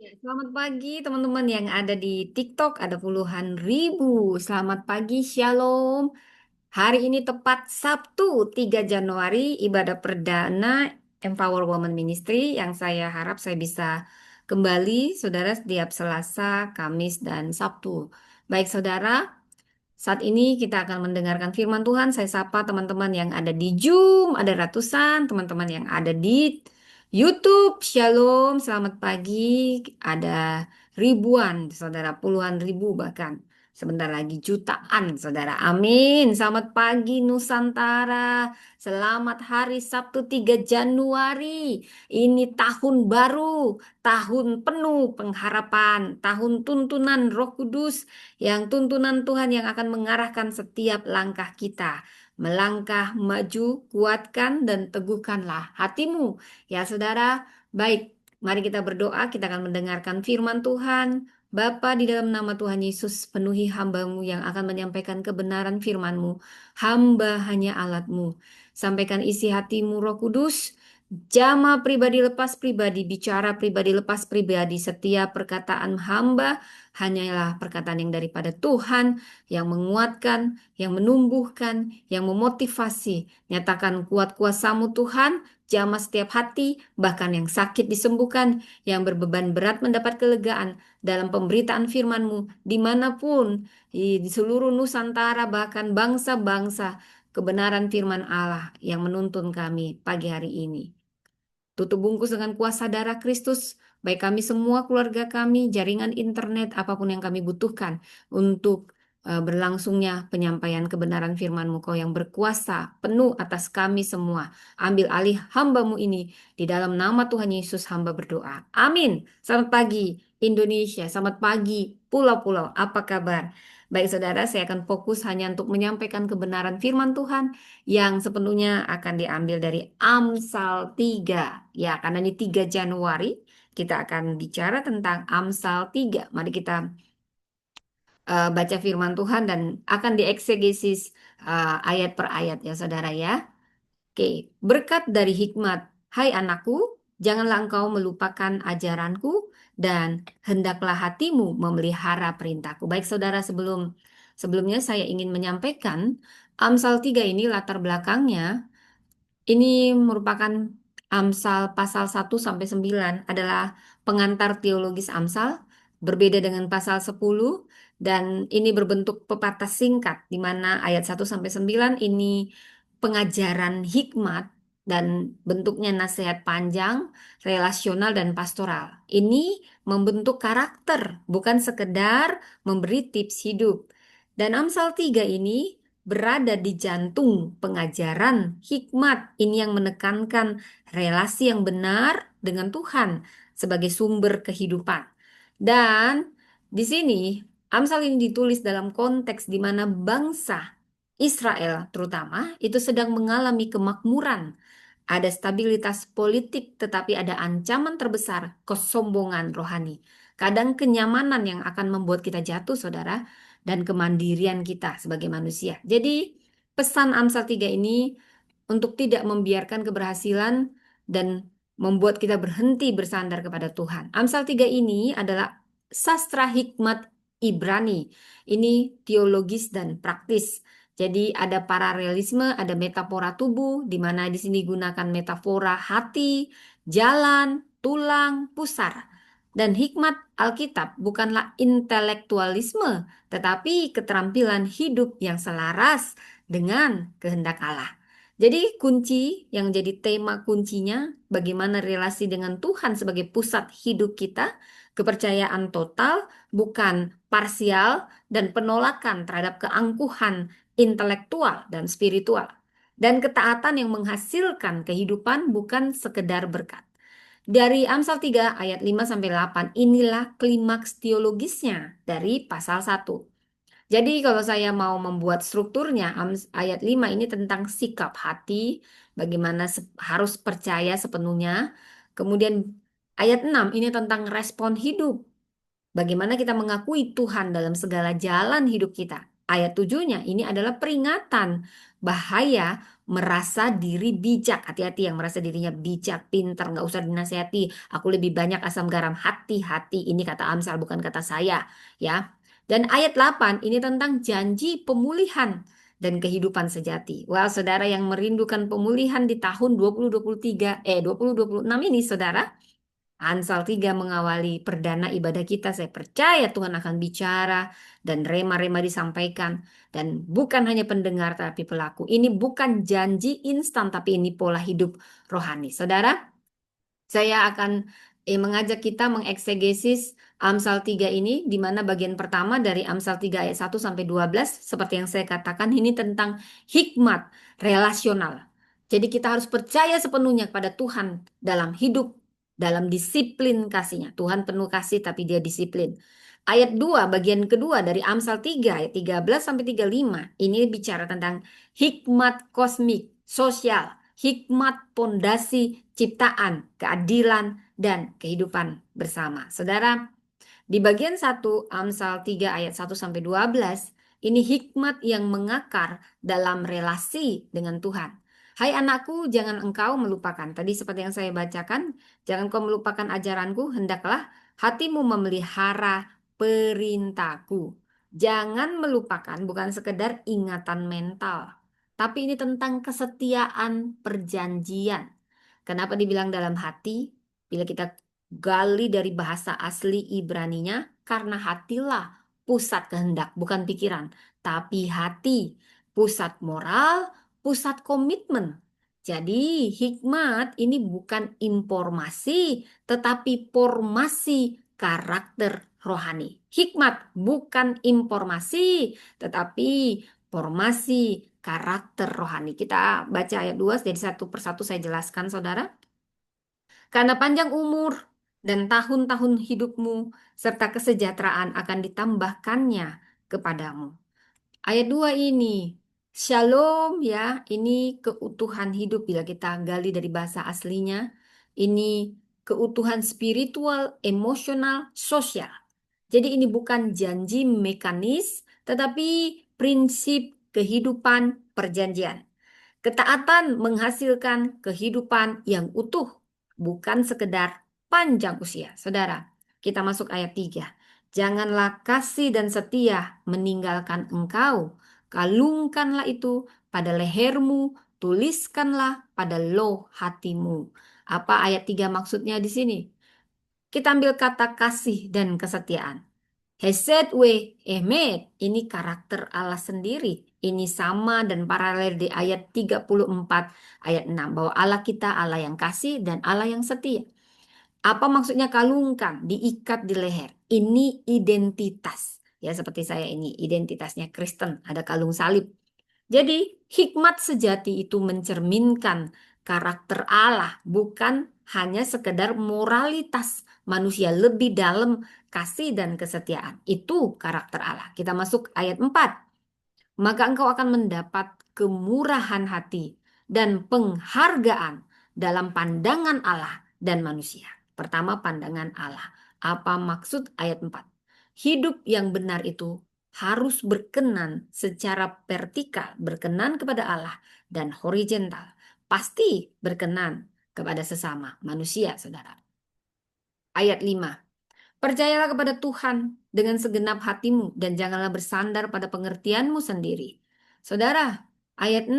Selamat pagi teman-teman yang ada di TikTok, ada puluhan ribu. Selamat pagi, Shalom. Hari ini tepat Sabtu 3 Januari, ibadah perdana Empower Women Ministry yang saya harap saya bisa kembali, saudara, setiap Selasa, Kamis, dan Sabtu. Baik, saudara, saat ini kita akan mendengarkan firman Tuhan. Saya sapa teman-teman yang ada di Zoom, ada ratusan, teman-teman yang ada di YouTube. Shalom, selamat pagi. Ada ribuan, saudara, puluhan ribu bahkan. Sebentar lagi jutaan, saudara. Amin. Selamat pagi Nusantara. Selamat hari Sabtu 3 Januari. Ini tahun baru, tahun penuh pengharapan, tahun tuntunan Roh Kudus, yang tuntunan Tuhan yang akan mengarahkan setiap langkah kita. Melangkah maju, kuatkan dan teguhkanlah hatimu. Ya saudara, baik, mari kita berdoa, kita akan mendengarkan firman Tuhan. Bapa, di dalam nama Tuhan Yesus, penuhi hambamu yang akan menyampaikan kebenaran firman-Mu. Hamba hanya alat-Mu. Sampaikan isi hatimu, Roh Kudus. Jama pribadi lepas pribadi, bicara pribadi lepas pribadi, setiap perkataan hamba hanyalah perkataan yang daripada Tuhan, yang menguatkan, yang menumbuhkan, yang memotivasi. Nyatakan kuat kuasa-Mu Tuhan, jamah setiap hati, bahkan yang sakit disembuhkan, yang berbeban berat mendapat kelegaan dalam pemberitaan firman-Mu, dimanapun, di seluruh Nusantara, bahkan bangsa-bangsa, kebenaran firman Allah yang menuntun kami pagi hari ini. Tutup bungkus dengan kuasa darah Kristus, baik kami semua, keluarga kami, jaringan internet, apapun yang kami butuhkan untuk berlangsungnya penyampaian kebenaran firman-Mu, Kau yang berkuasa penuh atas kami semua. Ambil alih hamba-Mu ini, di dalam nama Tuhan Yesus hamba berdoa. Amin. Selamat pagi Indonesia, selamat pagi pulau-pulau, apa kabar? Baik saudara, saya akan fokus hanya untuk menyampaikan kebenaran firman Tuhan yang sepenuhnya akan diambil dari Amsal 3. Ya, karena ini 3 Januari, kita akan bicara tentang Amsal 3. Mari kita baca firman Tuhan dan akan dieksegesis ayat per ayat ya saudara ya. Oke, berkat dari hikmat, hai anakku, janganlah engkau melupakan ajaranku dan hendaklah hatimu memelihara perintahku. Baik saudara, sebelumnya saya ingin menyampaikan Amsal 3 ini latar belakangnya ini merupakan Amsal pasal 1 sampai 9 adalah pengantar teologis Amsal, berbeda dengan pasal 10 dan ini berbentuk pepatah singkat di mana ayat 1 sampai 9 ini pengajaran hikmat dan bentuknya nasihat panjang, relasional dan pastoral. Ini membentuk karakter, bukan sekedar memberi tips hidup. Dan Amsal 3 ini berada di jantung pengajaran hikmat. Ini yang menekankan relasi yang benar dengan Tuhan sebagai sumber kehidupan. Dan di sini Amsal ini ditulis dalam konteks di mana bangsa Israel terutama itu sedang mengalami kemakmuran. Ada stabilitas politik tetapi ada ancaman terbesar kesombongan rohani. Kadang kenyamanan yang akan membuat kita jatuh, saudara, dan kemandirian kita sebagai manusia. Jadi, pesan Amsal 3 ini untuk tidak membiarkan keberhasilan dan membuat kita berhenti bersandar kepada Tuhan. Amsal 3 ini adalah sastra hikmat Ibrani. Ini teologis dan praktis. Jadi ada paralelisme, ada metafora tubuh, di mana di sini gunakan metafora hati, jalan, tulang, pusar. Dan hikmat Alkitab bukanlah intelektualisme, tetapi keterampilan hidup yang selaras dengan kehendak Allah. Jadi kunci yang jadi tema kuncinya bagaimana relasi dengan Tuhan sebagai pusat hidup kita, kepercayaan total, bukan parsial, dan penolakan terhadap keangkuhan intelektual dan spiritual. Dan ketaatan yang menghasilkan kehidupan bukan sekedar berkat. Dari Amsal 3 ayat 5 sampai 8 inilah klimaks teologisnya dari pasal 1. Jadi kalau saya mau membuat strukturnya, ayat 5 ini tentang sikap hati, bagaimana harus percaya sepenuhnya. Kemudian ayat 6 ini tentang respon hidup, bagaimana kita mengakui Tuhan dalam segala jalan hidup kita. Ayat 7-nya ini adalah peringatan bahaya merasa diri bijak. Hati-hati yang merasa dirinya bijak, pintar, nggak usah dinasehati. Aku lebih banyak asam garam. Hati-hati. Ini kata Amsal, bukan kata saya. Ya. Dan ayat 8 ini tentang janji pemulihan dan kehidupan sejati. Wah, saudara yang merindukan pemulihan di tahun 2023, 2026 ini, saudara, Amsal 3 mengawali perdana ibadah kita. Saya percaya Tuhan akan bicara dan rema-rema disampaikan. Dan bukan hanya pendengar tapi pelaku. Ini bukan janji instan tapi ini pola hidup rohani. Saudara, saya akan mengajak kita mengeksegesis Amsal 3 ini, di mana bagian pertama dari Amsal 3 ayat 1 sampai 12, seperti yang saya katakan, ini tentang hikmat relasional. Jadi kita harus percaya sepenuhnya kepada Tuhan dalam hidup, dalam disiplin kasihnya. Tuhan penuh kasih tapi dia disiplin. Ayat 2, bagian kedua dari Amsal 3, ayat 13 sampai 35, ini bicara tentang hikmat kosmik, sosial, hikmat pondasi ciptaan, keadilan, dan kehidupan bersama. Saudara, di bagian 1 Amsal 3 ayat 1 sampai 12, ini hikmat yang mengakar dalam relasi dengan Tuhan. Hai anakku, jangan engkau melupakan. Tadi seperti yang saya bacakan, jangan kau melupakan ajaranku, hendaklah hatimu memelihara perintahku. Jangan melupakan bukan sekedar ingatan mental, tapi ini tentang kesetiaan perjanjian. Kenapa dibilang dalam hati? Bila kita gali dari bahasa asli Ibraninya, karena hatilah pusat kehendak, bukan pikiran, tapi hati, pusat moral, pusat komitmen. Jadi hikmat ini bukan informasi, tetapi formasi karakter rohani. Hikmat bukan informasi, tetapi formasi karakter rohani. Kita baca ayat 2, jadi satu persatu saya jelaskan, saudara. Karena panjang umur dan tahun-tahun hidupmu serta kesejahteraan akan ditambahkannya kepadamu. Ayat 2 ini, shalom ya, ini keutuhan hidup bila kita gali dari bahasa aslinya. Ini keutuhan spiritual, emosional, sosial. Jadi ini bukan janji mekanis, tetapi prinsip kehidupan perjanjian. Ketaatan menghasilkan kehidupan yang utuh, bukan sekedar panjang usia. Saudara, kita masuk ayat 3. Janganlah kasih dan setia meninggalkan engkau. Kalungkanlah itu pada lehermu, tuliskanlah pada loh hatimu. Apa ayat 3 maksudnya di sini? Kita ambil kata kasih dan kesetiaan. Hesed we emet, ini karakter Allah sendiri. Ini sama dan paralel di ayat 34 ayat 6 bahwa Allah kita Allah yang kasih dan Allah yang setia. Apa maksudnya kalungkan, diikat di leher? Ini identitas. Ya seperti saya ini, identitasnya Kristen, ada kalung salib. Jadi hikmat sejati itu mencerminkan karakter Allah, bukan hanya sekedar moralitas manusia lebih dalam kasih dan kesetiaan. Itu karakter Allah. Kita masuk ayat 4. Maka engkau akan mendapat kemurahan hati dan penghargaan dalam pandangan Allah dan manusia. Pertama, pandangan Allah. Apa maksud ayat 4? Hidup yang benar itu harus berkenan secara vertikal, berkenan kepada Allah, dan horizontal. Pasti berkenan kepada sesama manusia, saudara. Ayat 5. Percayalah kepada Tuhan dengan segenap hatimu dan janganlah bersandar pada pengertianmu sendiri. Saudara, ayat 6,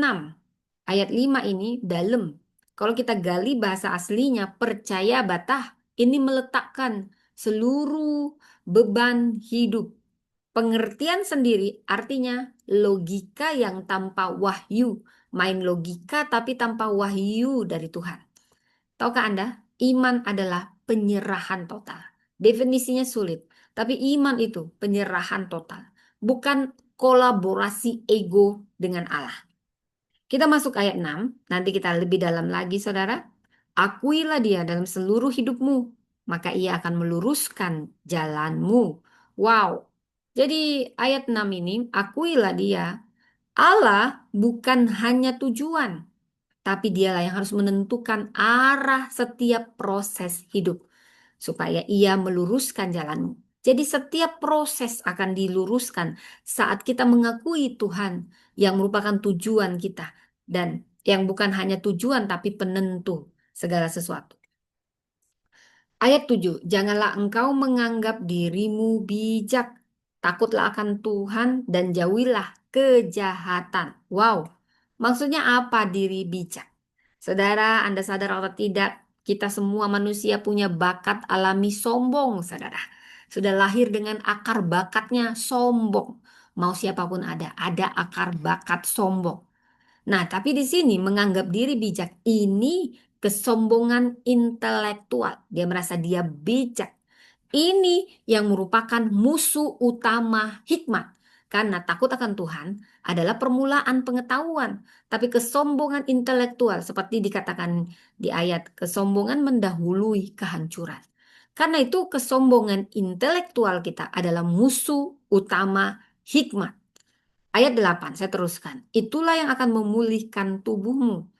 ayat 5 ini dalam. Kalau kita gali bahasa aslinya, percaya batah, ini meletakkan seluruh beban hidup. Pengertian sendiri artinya logika yang tanpa wahyu. Main logika tapi tanpa wahyu dari Tuhan. Tahukah Anda, iman adalah penyerahan total. Definisinya sulit, tapi iman itu penyerahan total, bukan kolaborasi ego dengan Allah. Kita masuk ayat 6, nanti kita lebih dalam lagi saudara. Akuilah dia dalam seluruh hidupmu, maka ia akan meluruskan jalanmu. Wow, jadi ayat 6 ini, akuilah dia. Allah bukan hanya tujuan, tapi dialah yang harus menentukan arah setiap proses hidup supaya ia meluruskan jalanmu. Jadi setiap proses akan diluruskan saat kita mengakui Tuhan yang merupakan tujuan kita dan yang bukan hanya tujuan tapi penentu segala sesuatu. Ayat 7, janganlah engkau menganggap dirimu bijak. Takutlah akan Tuhan dan jauhilah kejahatan. Wow, maksudnya apa diri bijak? Saudara, Anda sadar atau tidak, kita semua manusia punya bakat alami sombong, saudara. Sudah lahir dengan akar bakatnya sombong. Mau siapapun ada akar bakat sombong. Nah, tapi di sini menganggap diri bijak ini kesombongan intelektual. Dia merasa dia bijak. Ini yang merupakan musuh utama hikmat. Karena takut akan Tuhan adalah permulaan pengetahuan. Tapi kesombongan intelektual seperti dikatakan di ayat, kesombongan mendahului kehancuran. Karena itu kesombongan intelektual kita adalah musuh utama hikmat. Ayat 8, saya teruskan. Itulah yang akan memulihkan tubuhmu.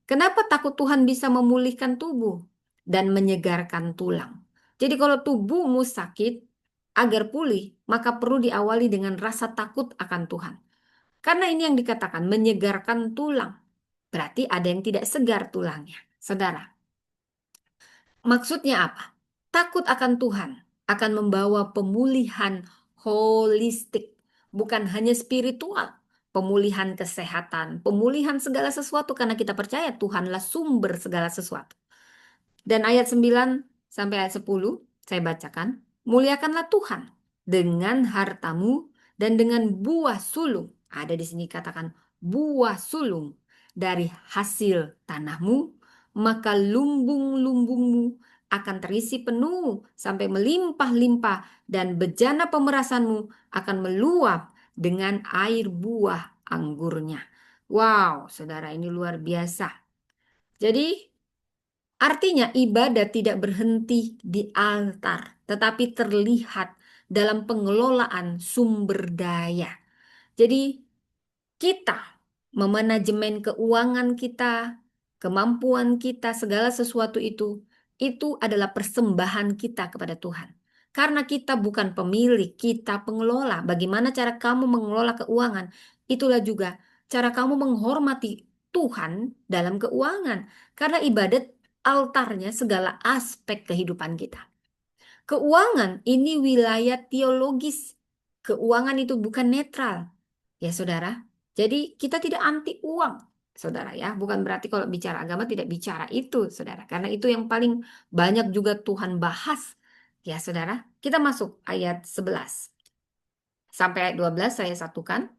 Kenapa takut Tuhan bisa memulihkan tubuh dan menyegarkan tulang? Jadi kalau tubuhmu sakit, agar pulih, maka perlu diawali dengan rasa takut akan Tuhan. Karena ini yang dikatakan menyegarkan tulang. Berarti ada yang tidak segar tulangnya. Saudara, maksudnya apa? Takut akan Tuhan akan membawa pemulihan holistik, bukan hanya spiritual. Pemulihan kesehatan, pemulihan segala sesuatu karena kita percaya Tuhanlah sumber segala sesuatu. Dan ayat 9 sampai ayat 10 saya bacakan. Muliakanlah Tuhan dengan hartamu dan dengan buah sulung. Ada di sini katakan buah sulung dari hasil tanahmu, maka lumbung-lumbungmu akan terisi penuh sampai melimpah-limpah dan bejana pemerasanmu akan meluap dengan air buah anggurnya. Wow, saudara ini luar biasa. Jadi artinya ibadah tidak berhenti di altar, tetapi terlihat dalam pengelolaan sumber daya. Jadi kita memanajemen keuangan kita, kemampuan kita, segala sesuatu itu adalah persembahan kita kepada Tuhan. Karena kita bukan pemilik, kita pengelola. Bagaimana cara kamu mengelola keuangan? Itulah juga cara kamu menghormati Tuhan dalam keuangan. Karena ibadat altarnya segala aspek kehidupan kita. Keuangan ini wilayah teologis. Keuangan itu bukan netral. Ya, saudara. Jadi kita tidak anti uang, saudara ya. Bukan berarti kalau bicara agama tidak bicara itu, saudara. Karena itu yang paling banyak juga Tuhan bahas. Ya, saudara. Kita masuk ayat 11. Sampai ayat 12 saya satukan.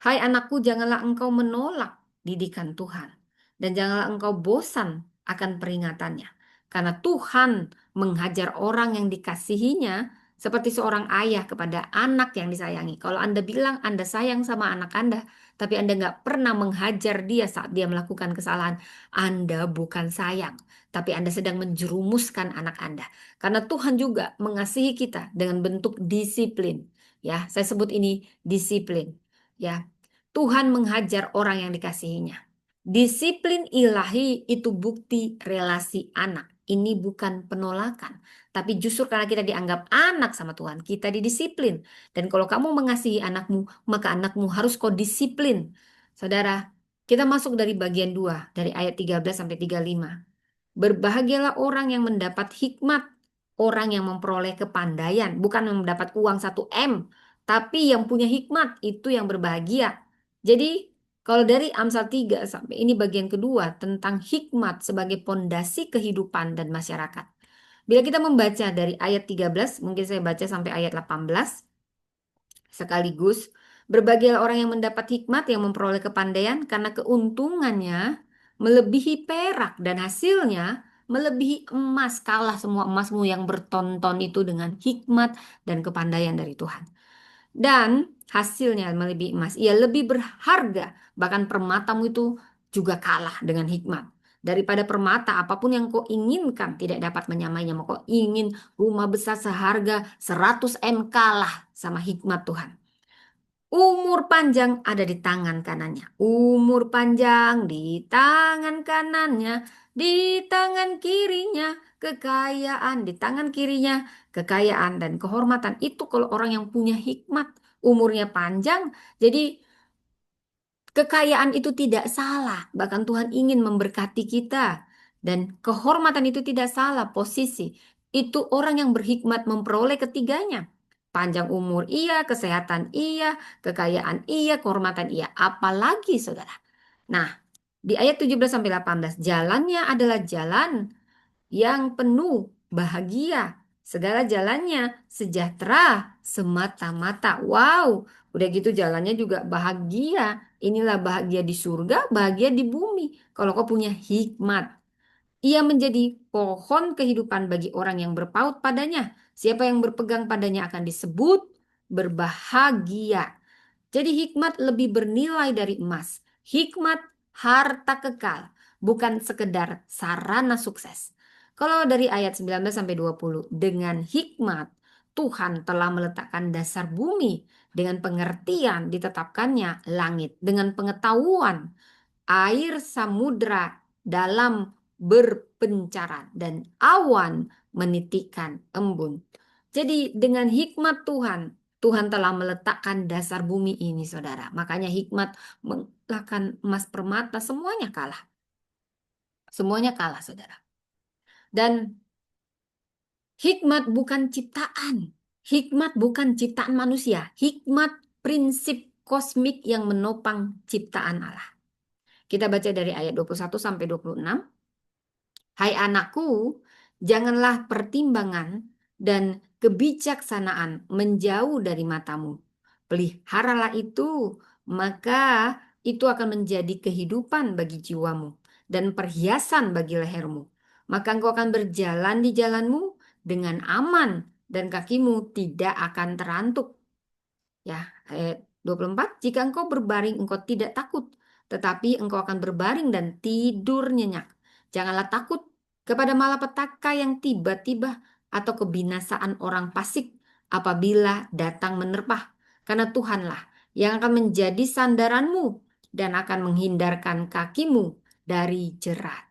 Hai anakku, janganlah engkau menolak didikan Tuhan. Dan janganlah engkau bosan akan peringatannya. Karena Tuhan menghajar orang yang dikasihinya seperti seorang ayah kepada anak yang disayangi. Kalau Anda bilang Anda sayang sama anak Anda, tapi Anda nggak pernah menghajar dia saat dia melakukan kesalahan, Anda bukan sayang. Tapi Anda sedang menjerumuskan anak Anda. Karena Tuhan juga mengasihi kita dengan bentuk disiplin. Ya, saya sebut ini disiplin. Ya, Tuhan menghajar orang yang dikasihinya. Disiplin ilahi itu bukti relasi anak. Ini bukan penolakan. Tapi justru karena kita dianggap anak sama Tuhan, kita didisiplin. Dan kalau kamu mengasihi anakmu, maka anakmu harus kau disiplin. Saudara, kita masuk dari bagian 2, dari ayat 13 sampai 35. Berbahagialah orang yang mendapat hikmat, orang yang memperoleh kepandaian, bukan yang mendapat uang 1 M, tapi yang punya hikmat itu yang berbahagia. Jadi, kalau dari Amsal 3 sampai ini bagian kedua tentang hikmat sebagai pondasi kehidupan dan masyarakat. Bila kita membaca dari ayat 13, mungkin saya baca sampai ayat 18 sekaligus. Berbahagialah orang yang mendapat hikmat, yang memperoleh kepandaian, karena keuntungannya melebihi perak dan hasilnya melebihi emas. Kalah semua emasmu yang bertonton itu dengan hikmat dan kepandaian dari Tuhan. Dan hasilnya melebihi emas. Ia lebih berharga. Bahkan permatamu itu juga kalah dengan hikmat. Daripada permata, apapun yang kau inginkan tidak dapat menyamainya. Mau kau ingin rumah besar seharga 100 M, kalah sama hikmat Tuhan. Umur panjang ada di tangan kanannya. Umur panjang di tangan kanannya. Di tangan kirinya kekayaan. Di tangan kirinya kekayaan dan kehormatan. Itu kalau orang yang punya hikmat. Umurnya panjang. Jadi Kekayaan itu tidak salah, bahkan Tuhan ingin memberkati kita. Dan kehormatan itu tidak salah, posisi. Itu orang yang berhikmat memperoleh ketiganya. Panjang umur iya, kesehatan iya, kekayaan iya, kehormatan iya. Apalagi saudara. Nah, di ayat 17 sampai 18, jalannya adalah jalan yang penuh bahagia. Segala jalannya sejahtera semata-mata. Wow, udah gitu jalannya juga bahagia. Inilah bahagia di surga, bahagia di bumi. Kalau kau punya hikmat, ia menjadi pohon kehidupan bagi orang yang berpaut padanya. Siapa yang berpegang padanya akan disebut berbahagia. Jadi hikmat lebih bernilai dari emas. Hikmat harta kekal, bukan sekedar sarana sukses. Kalau dari ayat 19 sampai 20, dengan hikmat Tuhan telah meletakkan dasar bumi, dengan pengertian ditetapkannya langit, dengan pengetahuan air samudra dalam berpencaran dan awan menitikkan embun. Jadi dengan hikmat Tuhan, Tuhan telah meletakkan dasar bumi ini, saudara. Makanya hikmat mengalahkan emas permata, semuanya kalah. Semuanya kalah, saudara. Dan hikmat bukan ciptaan. Hikmat bukan ciptaan manusia. Hikmat prinsip kosmik yang menopang ciptaan Allah. Kita baca dari ayat 21 sampai 26. Hai anakku, janganlah pertimbangan dan kebijaksanaan menjauh dari matamu. Peliharalah itu, maka itu akan menjadi kehidupan bagi jiwamu dan perhiasan bagi lehermu. Maka engkau akan berjalan di jalanmu dengan aman dan kakimu tidak akan terantuk. Ya, ayat 24, jika engkau berbaring engkau tidak takut, tetapi engkau akan berbaring dan tidur nyenyak. Janganlah takut kepada malapetaka yang tiba-tiba atau kebinasaan orang fasik apabila datang menerpah. Karena Tuhanlah yang akan menjadi sandaranmu dan akan menghindarkan kakimu dari jerat.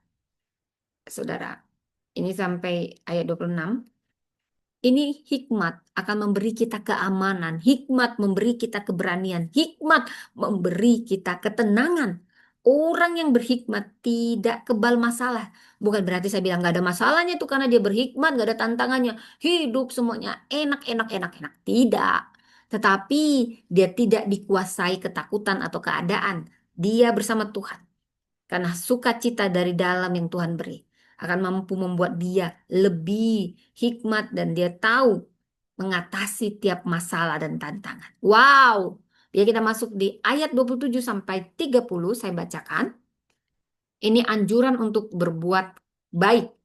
Saudara, ini sampai ayat 26. Ini hikmat akan memberi kita keamanan, hikmat memberi kita keberanian, hikmat memberi kita ketenangan. Orang yang berhikmat tidak kebal masalah. Bukan berarti saya bilang nggak ada masalahnya tuh karena dia berhikmat, nggak ada tantangannya. Hidup semuanya enak, enak, enak, enak. Tidak. Tetapi dia tidak dikuasai ketakutan atau keadaan. Dia bersama Tuhan. Karena sukacita dari dalam yang Tuhan beri akan mampu membuat dia lebih hikmat dan dia tahu mengatasi tiap masalah dan tantangan. Wow. Ya kita masuk di ayat 27 sampai 30 saya bacakan. Ini anjuran untuk berbuat baik.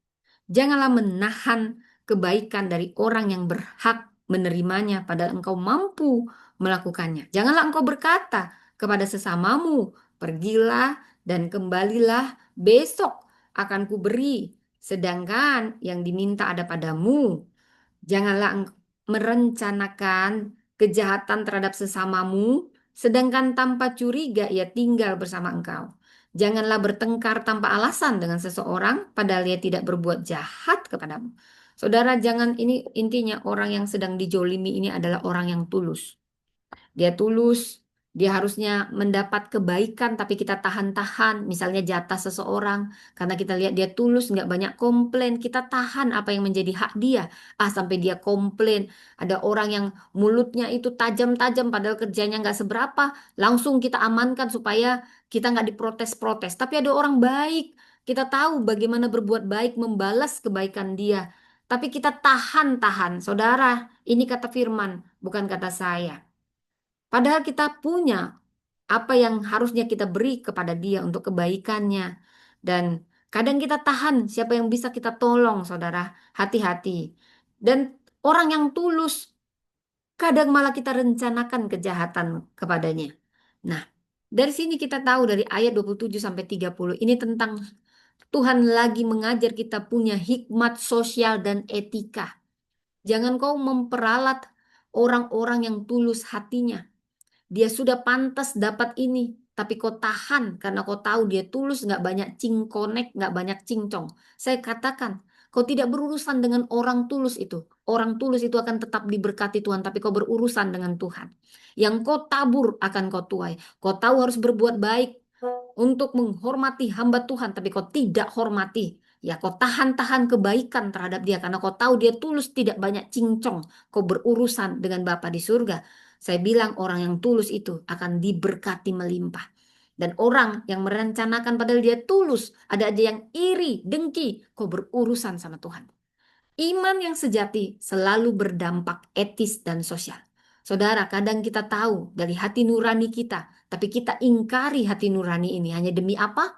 Janganlah menahan kebaikan dari orang yang berhak menerimanya padahal engkau mampu melakukannya. Janganlah engkau berkata kepada sesamamu, pergilah dan kembalilah besok akan kuberi. Sedangkan yang diminta ada padamu. Janganlah merencanakan kejahatan terhadap sesamamu, sedangkan tanpa curiga ia tinggal bersama engkau. Janganlah bertengkar tanpa alasan dengan seseorang, padahal ia tidak berbuat jahat kepadamu. Saudara, jangan ini intinya orang yang sedang dijolimi ini adalah orang yang tulus. Dia tulus, dia harusnya mendapat kebaikan tapi kita tahan-tahan, misalnya jatah seseorang, karena kita lihat dia tulus, nggak banyak komplain, kita tahan apa yang menjadi hak dia. Sampai dia komplain, ada orang yang mulutnya itu tajam-tajam padahal kerjanya nggak seberapa, langsung kita amankan supaya kita nggak diprotes-protes. Tapi ada orang baik, kita tahu bagaimana berbuat baik, membalas kebaikan dia. Tapi kita tahan-tahan, saudara, ini kata firman, bukan kata saya. Padahal kita punya apa yang harusnya kita beri kepada dia untuk kebaikannya. Dan kadang kita tahan siapa yang bisa kita tolong, saudara. Hati-hati. Dan orang yang tulus, kadang malah kita rencanakan kejahatan kepadanya. Nah, dari sini kita tahu dari ayat 27 sampai 30, ini tentang Tuhan lagi mengajar kita punya hikmat sosial dan etika. Jangan kau memperalat orang-orang yang tulus hatinya. Dia sudah pantas dapat ini, tapi kau tahan karena kau tahu dia tulus, nggak banyak cingkonek, nggak banyak cincong. Saya katakan, kau tidak berurusan dengan orang tulus itu. Orang tulus itu akan tetap diberkati Tuhan, tapi kau berurusan dengan Tuhan. Yang kau tabur akan kau tuai. Kau tahu harus berbuat baik untuk menghormati hamba Tuhan, tapi kau tidak hormati. Ya, kau tahan-tahan kebaikan terhadap dia karena kau tahu dia tulus, tidak banyak cincong. Kau berurusan dengan Bapa di surga. Saya bilang orang yang tulus itu akan diberkati melimpah. Dan orang yang merencanakan padahal dia tulus, ada aja yang iri, dengki, kau berurusan sama Tuhan. Iman yang sejati selalu berdampak etis dan sosial. Saudara, kadang kita tahu dari hati nurani kita, tapi kita ingkari hati nurani ini hanya demi apa?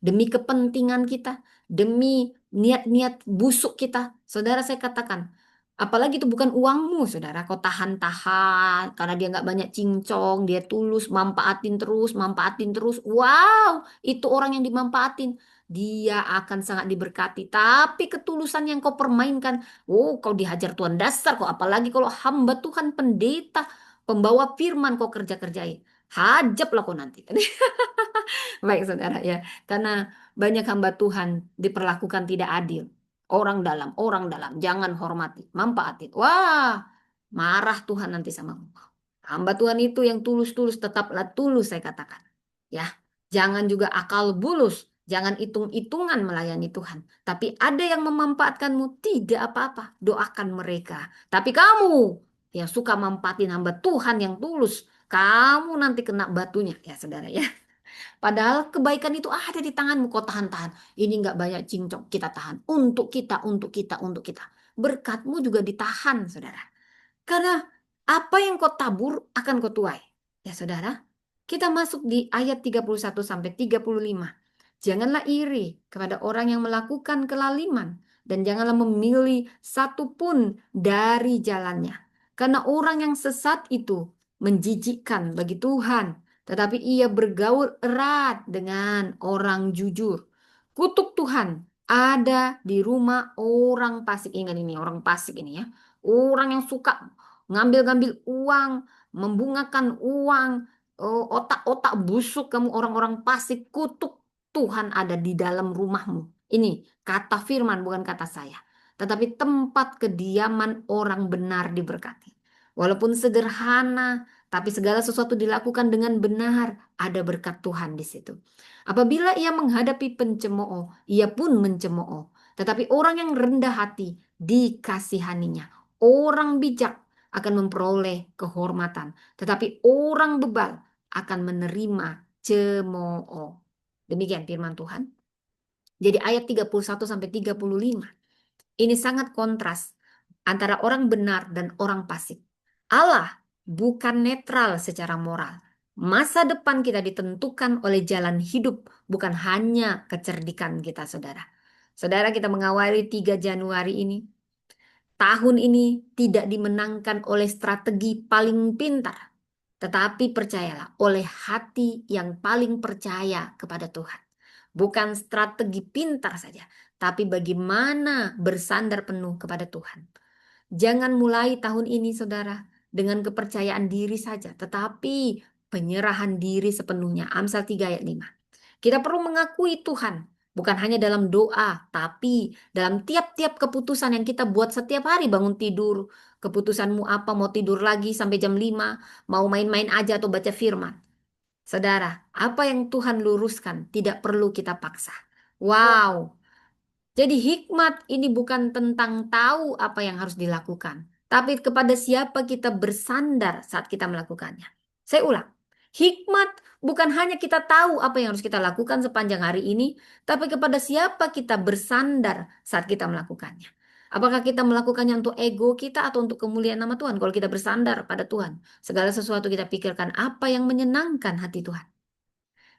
Demi kepentingan kita, demi niat-niat busuk kita. Saudara, saya katakan, apalagi itu bukan uangmu, saudara. Kau tahan-tahan karena dia nggak banyak cincong, dia tulus, manfaatin terus, manfaatin terus. Wow, itu orang yang dimanfaatin. Dia akan sangat diberkati. Tapi ketulusan yang kau permainkan, oh, kau dihajar Tuhan dasar kok. Apalagi kalau hamba Tuhan pendeta, pembawa firman kau kerja-kerjain. Hajablah kau nanti. Baik saudara ya, karena banyak hamba Tuhan diperlakukan tidak adil. Orang dalam, jangan hormati, manfaatin. Wah, marah Tuhan nanti sama engkau. Hamba Tuhan itu yang tulus-tulus, tetaplah tulus saya katakan. Ya, jangan juga akal bulus, jangan hitung-hitungan melayani Tuhan. Tapi ada yang memanfaatkanmu, tidak apa-apa, doakan mereka. Tapi kamu yang suka manfaatin hamba Tuhan yang tulus, kamu nanti kena batunya ya saudara ya. Padahal kebaikan itu ada di tanganmu, kau tahan-tahan. Ini nggak banyak cincong, kita tahan. Untuk kita, untuk kita, untuk kita. Berkatmu juga ditahan, saudara. Karena apa yang kau tabur akan kau tuai. Ya saudara, kita masuk di ayat 31 sampai 35. Janganlah iri kepada orang yang melakukan kelaliman. Dan janganlah memilih satu pun dari jalannya. Karena orang yang sesat itu menjijikkan bagi Tuhan. Tetapi ia bergaul erat dengan orang jujur. Kutuk Tuhan ada di rumah orang fasik. Ingat ini, orang fasik ini ya. Orang yang suka ngambil-ngambil uang, membungakan uang, otak-otak busuk kamu orang-orang fasik, kutuk Tuhan ada di dalam rumahmu. Ini kata firman bukan kata saya. Tetapi tempat kediaman orang benar diberkati. Walaupun sederhana, tapi segala sesuatu dilakukan dengan benar, ada berkat Tuhan di situ. Apabila ia menghadapi pencemooh, ia pun mencemooh. Tetapi orang yang rendah hati dikasihaninya. Orang bijak akan memperoleh kehormatan, tetapi orang bebal akan menerima cemooh. Demikian firman Tuhan. Jadi ayat 31 sampai 35. Ini sangat kontras antara orang benar dan orang fasik. Allah bukan netral secara moral. Masa depan kita ditentukan oleh jalan hidup, bukan hanya kecerdikan kita, saudara. Saudara, kita mengawali 3 Januari ini. Tahun ini tidak dimenangkan oleh strategi paling pintar, tetapi percayalah oleh hati yang paling percaya kepada Tuhan. Bukan strategi pintar saja, tapi bagaimana bersandar penuh kepada Tuhan. Jangan mulai tahun ini, saudara, dengan kepercayaan diri saja, tetapi penyerahan diri sepenuhnya. Amsal 3 ayat 5. Kita perlu mengakui Tuhan, bukan hanya dalam doa, tapi dalam tiap-tiap keputusan yang kita buat setiap hari bangun tidur. Keputusanmu apa, mau tidur lagi sampai jam 5, mau main-main aja atau baca firman. Saudara, apa yang Tuhan luruskan tidak perlu kita paksa. Wow, jadi hikmat ini bukan tentang tahu apa yang harus dilakukan, tapi kepada siapa kita bersandar saat kita melakukannya. Saya ulang, hikmat bukan hanya kita tahu apa yang harus kita lakukan sepanjang hari ini, tapi kepada siapa kita bersandar saat kita melakukannya. Apakah kita melakukannya untuk ego kita atau untuk kemuliaan nama Tuhan? Kalau kita bersandar pada Tuhan, segala sesuatu kita pikirkan apa yang menyenangkan hati Tuhan.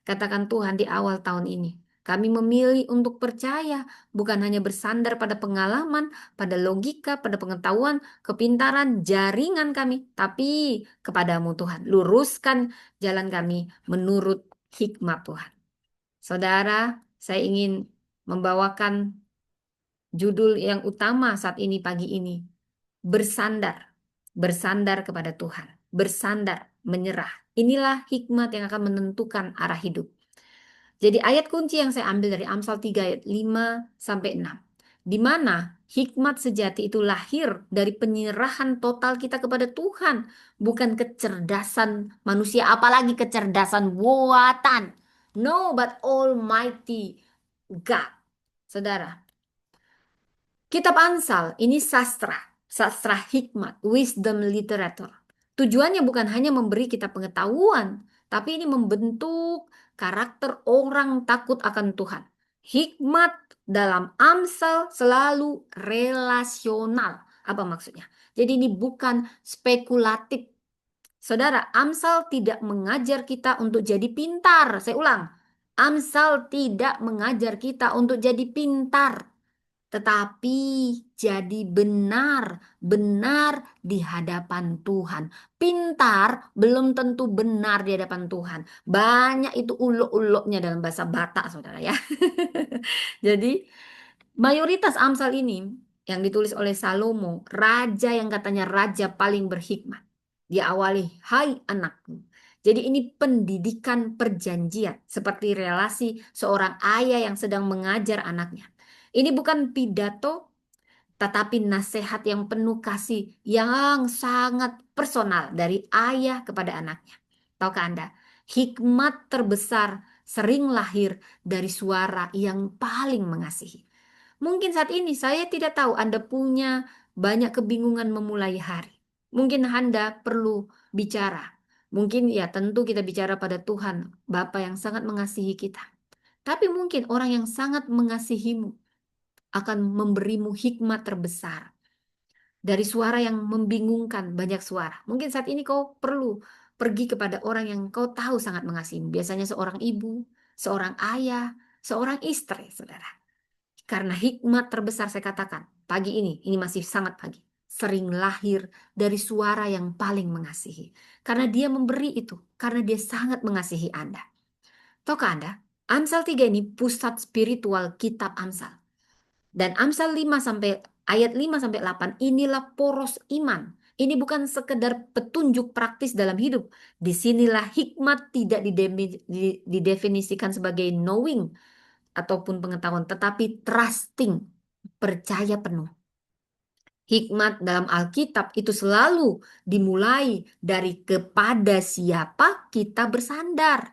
Katakan Tuhan di awal tahun ini. Kami memilih untuk percaya, bukan hanya bersandar pada pengalaman, pada logika, pada pengetahuan, kepintaran, jaringan kami, tapi kepadamu Tuhan. Luruskan jalan kami menurut hikmat Tuhan. Saudara, saya ingin membawakan judul yang utama saat ini pagi ini. Bersandar, bersandar kepada Tuhan, bersandar, menyerah. Inilah hikmat yang akan menentukan arah hidup. Jadi ayat kunci yang saya ambil dari Amsal 3 ayat 5 sampai 6. di mana hikmat sejati itu lahir dari penyerahan total kita kepada Tuhan, bukan kecerdasan manusia, apalagi kecerdasan buatan. No, but Almighty God. Saudara, kitab Amsal ini sastra, sastra hikmat, wisdom literature. Tujuannya bukan hanya memberi kita pengetahuan, tapi ini membentuk karakter orang takut akan Tuhan. Hikmat dalam Amsal selalu relasional. Apa maksudnya? Jadi ini bukan spekulatif. Saudara, Amsal tidak mengajar kita untuk jadi pintar. Saya ulang, Amsal tidak mengajar kita untuk jadi pintar, tetapi jadi benar, benar di hadapan Tuhan. Pintar belum tentu benar di hadapan Tuhan. Banyak itu ulok-uloknya dalam bahasa Batak, saudara ya. Jadi mayoritas Amsal ini yang ditulis oleh Salomo, raja yang katanya raja paling berhikmat. Dia awali, hai anakku. Jadi ini pendidikan perjanjian, seperti relasi seorang ayah yang sedang mengajar anaknya. Ini bukan pidato, tetapi nasihat yang penuh kasih, yang sangat personal dari ayah kepada anaknya. Tahukah Anda, hikmat terbesar sering lahir dari suara yang paling mengasihi. Mungkin saat ini saya tidak tahu Anda punya banyak kebingungan memulai hari. Mungkin Anda perlu bicara. Mungkin ya tentu kita bicara pada Tuhan, Bapa yang sangat mengasihi kita. Tapi mungkin orang yang sangat mengasihimu akan memberimu hikmat terbesar. Dari suara yang membingungkan, banyak suara. Mungkin saat ini kau perlu pergi kepada orang yang kau tahu sangat mengasihi. Biasanya seorang ibu, seorang ayah, seorang istri, saudara. Karena hikmat terbesar saya katakan, pagi ini masih sangat pagi, sering lahir dari suara yang paling mengasihi. Karena dia memberi itu, karena dia sangat mengasihi Anda. Tahukah Anda, Amsal 3 ini pusat spiritual kitab Amsal. Dan Amsal 5 sampai ayat 5 sampai 8 inilah poros iman. Ini bukan sekedar petunjuk praktis dalam hidup. Disinilah hikmat tidak didefinisikan sebagai knowing ataupun pengetahuan, tetapi trusting, percaya penuh. Hikmat dalam Alkitab itu selalu dimulai dari kepada siapa kita bersandar,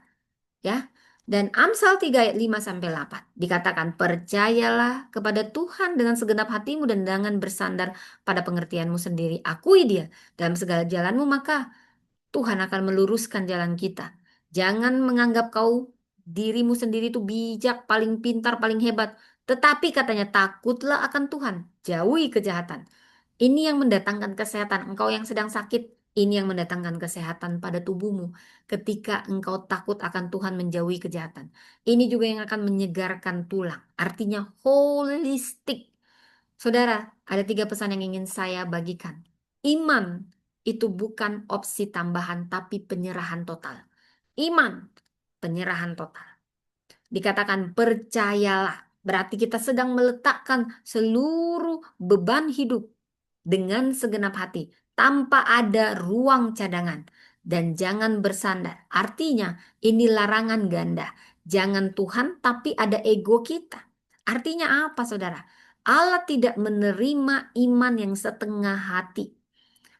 ya. Dan Amsal 3 ayat 5 sampai 8 dikatakan, percayalah kepada Tuhan dengan segenap hatimu dan jangan bersandar pada pengertianmu sendiri. Akui Dia dalam segala jalanmu, maka Tuhan akan meluruskan jalan kita. Jangan menganggap kau dirimu sendiri itu bijak, paling pintar, paling hebat. Tetapi katanya takutlah akan Tuhan, jauhi kejahatan. Ini yang mendatangkan kesehatan. Engkau yang sedang sakit, ini yang mendatangkan kesehatan pada tubuhmu. Ketika engkau takut akan Tuhan, menjauhi kejahatan. Ini juga yang akan menyegarkan tulang. Artinya holistik. Saudara, ada 3 pesan yang ingin saya bagikan. Iman itu bukan opsi tambahan, tapi penyerahan total. Iman, penyerahan total. Dikatakan percayalah, berarti kita sedang meletakkan seluruh beban hidup dengan segenap hati, tanpa ada ruang cadangan. Dan jangan bersandar. Artinya, ini larangan ganda. Jangan Tuhan, tapi ada ego kita. Artinya apa, saudara? Allah tidak menerima iman yang setengah hati.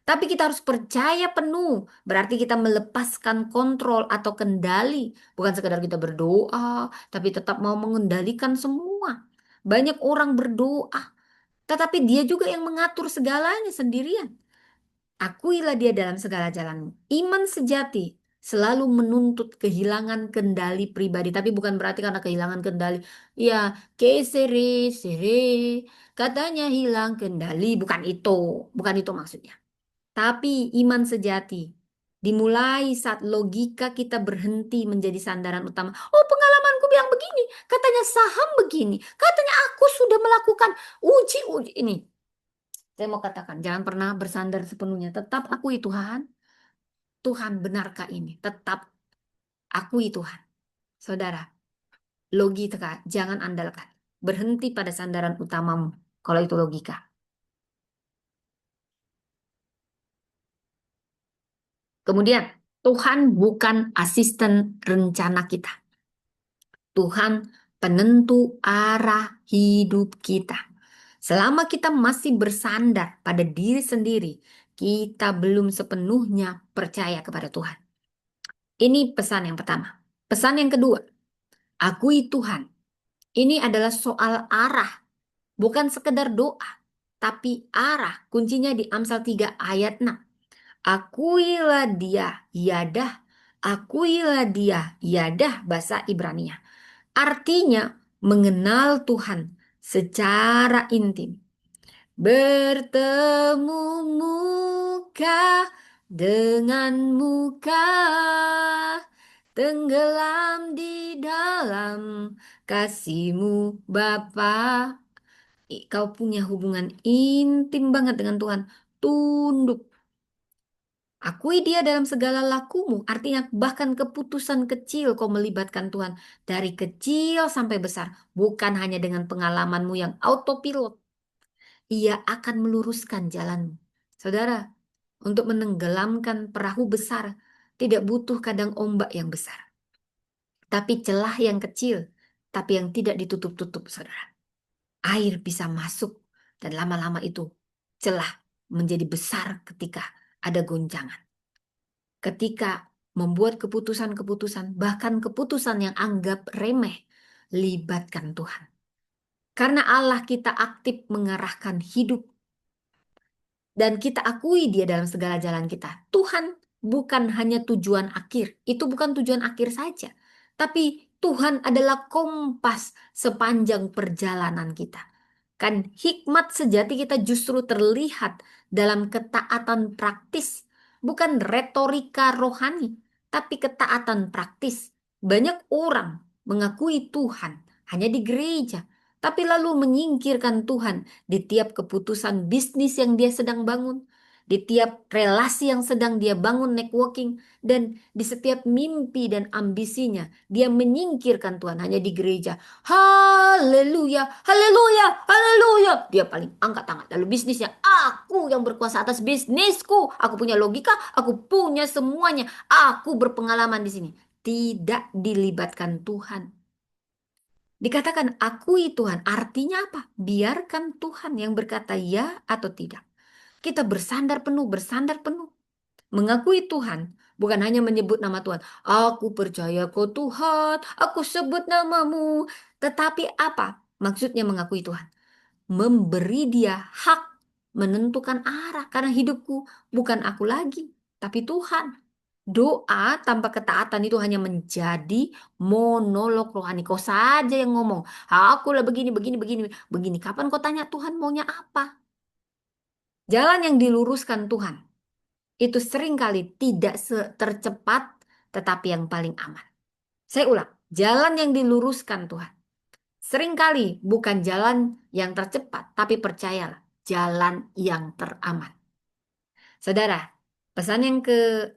Tapi kita harus percaya penuh. Berarti kita melepaskan kontrol atau kendali. Bukan sekedar kita berdoa, tapi tetap mau mengendalikan semua. Banyak orang berdoa, tetapi dia juga yang mengatur segalanya sendirian. Akuilah dia dalam segala jalanmu. Iman sejati selalu menuntut kehilangan kendali pribadi. Tapi bukan berarti karena kehilangan kendali. Ya, kesere, sere. Katanya hilang kendali. Bukan itu. Bukan itu maksudnya. Tapi iman sejati dimulai saat logika kita berhenti menjadi sandaran utama. Oh, pengalamanku bilang begini, katanya saham begini, katanya aku sudah melakukan uji-uji ini. Saya mau katakan, jangan pernah bersandar sepenuhnya. Tetap akui Tuhan. Tuhan benarkah ini? Tetap akui Tuhan. Saudara, logika jangan andalkan. Berhenti pada sandaran utamamu. Kalau itu logika. Kemudian, Tuhan bukan asisten rencana kita. Tuhan penentu arah hidup kita. Selama kita masih bersandar pada diri sendiri, kita belum sepenuhnya percaya kepada Tuhan. Ini pesan yang pertama. Pesan yang kedua, akui Tuhan. Ini adalah soal arah, bukan sekedar doa, tapi arah. Kuncinya di Amsal 3 ayat 6. Akuilah dia, yadah. Akuilah dia, yadah, bahasa Ibrania. Artinya mengenal Tuhan secara intim. Bertemu muka dengan muka, tenggelam di dalam kasih-Mu Bapa. Kau punya hubungan intim banget dengan Tuhan. Tunduk. Akui dia dalam segala lakumu. Artinya bahkan keputusan kecil kau melibatkan Tuhan. Dari kecil sampai besar. Bukan hanya dengan pengalamanmu yang autopilot. Ia akan meluruskan jalanmu. Saudara, untuk menenggelamkan perahu besar, tidak butuh kadang ombak yang besar. Tapi celah yang kecil, tapi yang tidak ditutup-tutup, saudara. Air bisa masuk dan lama-lama itu celah menjadi besar ketika ada goncangan. Ketika membuat keputusan-keputusan, bahkan keputusan yang anggap remeh, libatkan Tuhan. Karena Allah kita aktif mengarahkan hidup dan kita akui dia dalam segala jalan kita. Tuhan bukan hanya tujuan akhir, itu bukan tujuan akhir saja, tapi Tuhan adalah kompas sepanjang perjalanan kita. Kan hikmat sejati kita justru terlihat dalam ketaatan praktis, bukan retorika rohani, tapi ketaatan praktis. Banyak orang mengakui Tuhan hanya di gereja, tapi lalu menyingkirkan Tuhan di tiap keputusan bisnis yang dia sedang bangun, di tiap relasi yang sedang dia bangun networking, dan di setiap mimpi dan ambisinya, dia menyingkirkan Tuhan hanya di gereja. Haleluya, haleluya, haleluya. Dia paling angkat tangan. Lalu bisnisnya, aku yang berkuasa atas bisnisku. Aku punya logika, aku punya semuanya. Aku berpengalaman di sini. Tidak dilibatkan Tuhan. Dikatakan akui Tuhan, artinya apa? Biarkan Tuhan yang berkata ya atau tidak. Kita bersandar penuh, bersandar penuh. Mengakui Tuhan, bukan hanya menyebut nama Tuhan. Aku percaya kau Tuhan, aku sebut namamu. Tetapi apa? Maksudnya mengakui Tuhan. Memberi dia hak menentukan arah. Karena hidupku bukan aku lagi, tapi Tuhan. Doa tanpa ketaatan itu hanya menjadi monolog rohani. Kau saja yang ngomong, aku lah begini, begini, begini, begini. Kapan kau tanya Tuhan maunya apa? Jalan yang diluruskan Tuhan itu seringkali tidak tercepat, tetapi yang paling aman. Saya ulang, jalan yang diluruskan Tuhan. Seringkali bukan jalan yang tercepat, tapi percayalah, jalan yang teraman. Saudara, pesan yang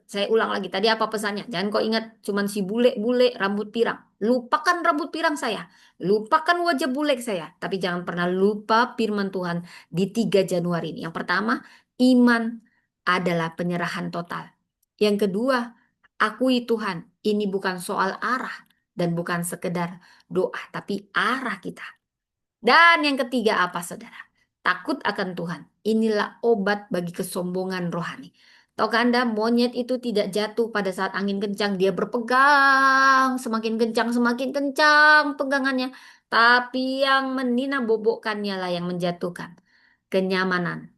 saya ulang lagi. Tadi apa pesannya? Jangan kau ingat cuman si bule-bule rambut pirang. Lupakan rambut pirang saya. Lupakan wajah bule saya. Tapi jangan pernah lupa firman Tuhan di 3 Januari ini. Yang pertama, iman adalah penyerahan total. Yang kedua, akui Tuhan. Ini bukan soal arah dan bukan sekedar doa, tapi arah kita. Dan yang ketiga apa, saudara? Takut akan Tuhan. Inilah obat bagi kesombongan rohani. Tahukah Anda, monyet itu tidak jatuh pada saat angin kencang. Dia berpegang, semakin kencang pegangannya. Tapi yang menina bobokkannya lah yang menjatuhkan. Kenyamanan.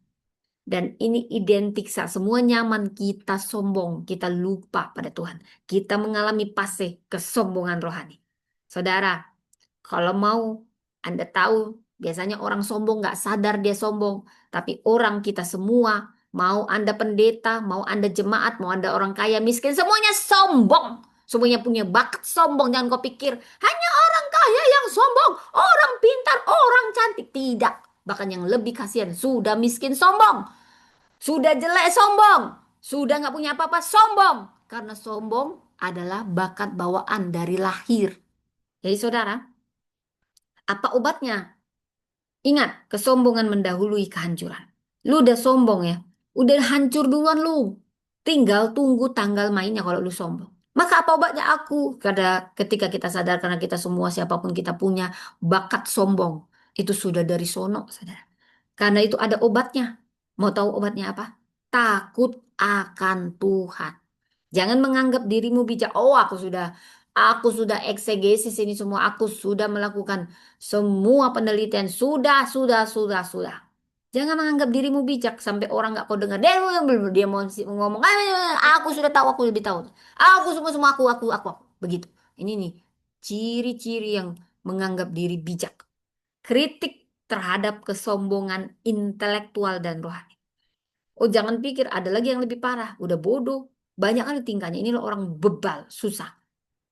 Dan ini identik saat semua nyaman kita sombong. Kita lupa pada Tuhan. Kita mengalami fase kesombongan rohani. Saudara, kalau mau Anda tahu, biasanya orang sombong nggak sadar dia sombong. Tapi orang kita semua, mau Anda pendeta, mau Anda jemaat, mau Anda orang kaya, miskin, semuanya sombong. Semuanya punya bakat sombong. Jangan kau pikir, hanya orang kaya yang sombong, orang pintar, orang cantik. Tidak. Bahkan yang lebih kasihan, sudah miskin sombong. Sudah jelek sombong. Sudah nggak punya apa-apa sombong. Karena sombong adalah bakat bawaan dari lahir. Jadi saudara, apa obatnya? Ingat, kesombongan mendahului kehancuran. Lu udah sombong ya, udah hancur duluan lu. Tinggal tunggu tanggal mainnya kalau lu sombong. Maka apa obatnya aku? Karena ketika kita sadar karena kita semua siapapun kita punya bakat sombong. Itu sudah dari sono, saudara. Karena itu ada obatnya. Mau tahu obatnya apa? Takut akan Tuhan. Jangan menganggap dirimu bijak. Oh, aku sudah eksegesis ini semua. Aku sudah melakukan semua penelitian. Sudah. Jangan menganggap dirimu bijak sampai orang nggak kau dengar. Dia mau ngomong, aku sudah tahu, aku lebih tahu. Aku semua aku. Begitu. Ini nih ciri-ciri yang menganggap diri bijak. Kritik terhadap kesombongan intelektual dan rohani. Oh, jangan pikir ada lagi yang lebih parah. Udah bodoh. Banyak kali tingkahnya. Ini loh orang bebal, susah.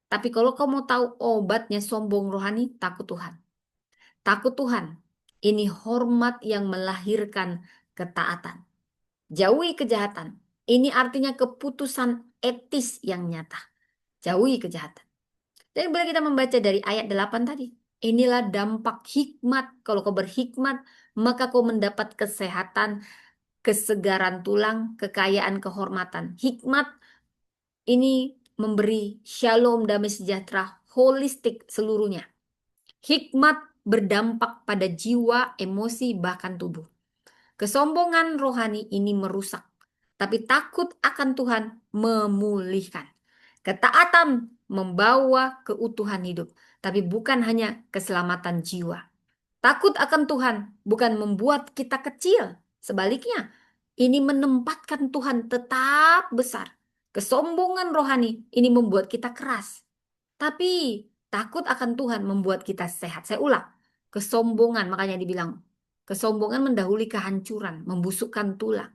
Tapi kalau kamu mau tahu obatnya sombong rohani, takut Tuhan. Takut Tuhan. Ini hormat yang melahirkan ketaatan. Jauhi kejahatan. Ini artinya keputusan etis yang nyata. Jauhi kejahatan. Dan boleh kita membaca dari ayat 8 tadi. Inilah dampak hikmat. Kalau kau berhikmat, maka kau mendapat kesehatan, kesegaran tulang, kekayaan, kehormatan. Hikmat ini memberi shalom, damai sejahtera, holistik seluruhnya. Hikmat berdampak pada jiwa, emosi, bahkan tubuh. Kesombongan rohani ini merusak, tapi takut akan Tuhan memulihkan. Ketaatan membawa keutuhan hidup, tapi bukan hanya keselamatan jiwa. Takut akan Tuhan bukan membuat kita kecil. Sebaliknya, ini menempatkan Tuhan tetap besar. Kesombongan rohani ini membuat kita keras. Tapi takut akan Tuhan membuat kita sehat. Saya ulang, kesombongan makanya dibilang, kesombongan mendahului kehancuran, membusukkan tulang.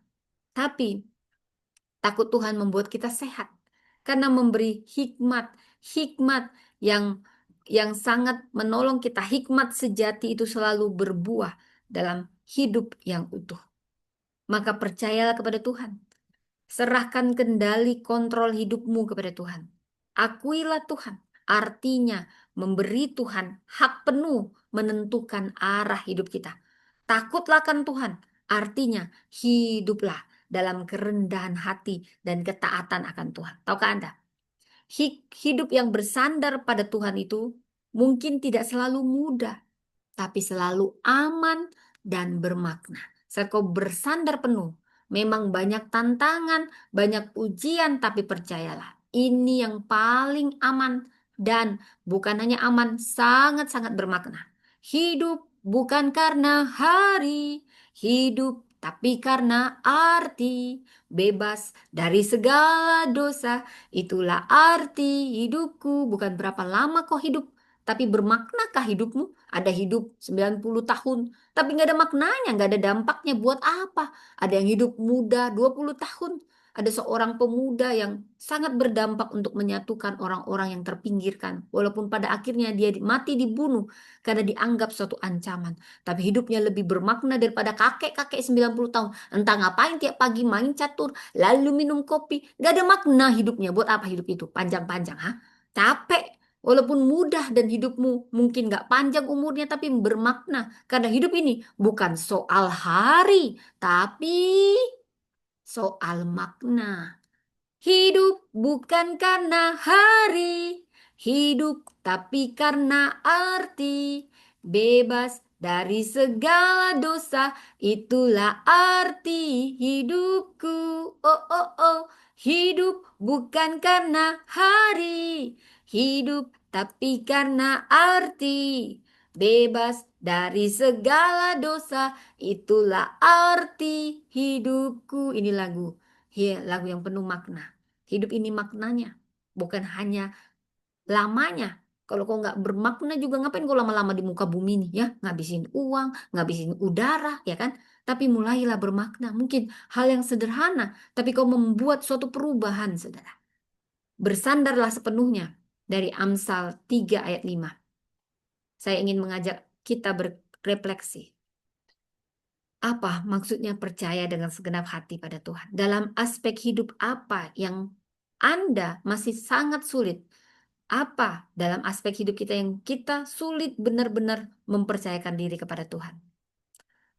Tapi takut Tuhan membuat kita sehat karena memberi hikmat, hikmat yang sangat menolong kita. Hikmat sejati itu selalu berbuah dalam hidup yang utuh. Maka percayalah kepada Tuhan. Serahkan kendali kontrol hidupmu kepada Tuhan. Akuilah Tuhan. Artinya memberi Tuhan hak penuh menentukan arah hidup kita. Takutlah akan Tuhan. Artinya hiduplah dalam kerendahan hati dan ketaatan akan Tuhan. Tahukah Anda? Hidup yang bersandar pada Tuhan itu mungkin tidak selalu mudah, tapi selalu aman dan bermakna. Saat kau bersandar penuh, memang banyak tantangan, banyak ujian, tapi percayalah, ini yang paling aman dan bukan hanya aman, sangat-sangat bermakna. Hidup bukan karena hari, hidup tapi karena arti, bebas dari segala dosa. Itulah arti hidupku, bukan berapa lama kau hidup, tapi bermaknakah hidupmu? Ada hidup 90 tahun, tapi nggak ada maknanya, nggak ada dampaknya buat apa. Ada yang hidup muda 20 tahun. Ada seorang pemuda yang sangat berdampak untuk menyatukan orang-orang yang terpinggirkan. Walaupun pada akhirnya dia mati dibunuh karena dianggap suatu ancaman. Tapi hidupnya lebih bermakna daripada kakek-kakek 90 tahun. Entah ngapain tiap pagi main catur, lalu minum kopi. Nggak ada makna hidupnya. Buat apa hidup itu? Panjang-panjang, ha? Capek. Walaupun mudah dan hidupmu mungkin gak panjang umurnya tapi bermakna. Karena hidup ini bukan soal hari, tapi soal makna. Hidup bukan karena hari, hidup tapi karena arti. Bebas dari segala dosa, itulah arti hidupku. Oh, oh, oh, hidup bukan karena hari, hidup tapi karena arti. Bebas dari segala dosa, itulah arti hidupku. Ini lagu. Ya, lagu yang penuh makna. Hidup ini maknanya, bukan hanya lamanya. Kalau kau nggak bermakna juga ngapain kau lama-lama di muka bumi ini ya? Ngabisin uang, ngabisin udara, ya kan? Tapi mulailah bermakna. Mungkin hal yang sederhana, tapi kau membuat suatu perubahan, saudara. Bersandarlah sepenuhnya dari Amsal 3 ayat 5. Saya ingin mengajak kita berefleksi. Apa maksudnya percaya dengan segenap hati pada Tuhan? Dalam aspek hidup apa yang Anda masih sangat sulit? Apa dalam aspek hidup kita yang kita sulit benar-benar mempercayakan diri kepada Tuhan?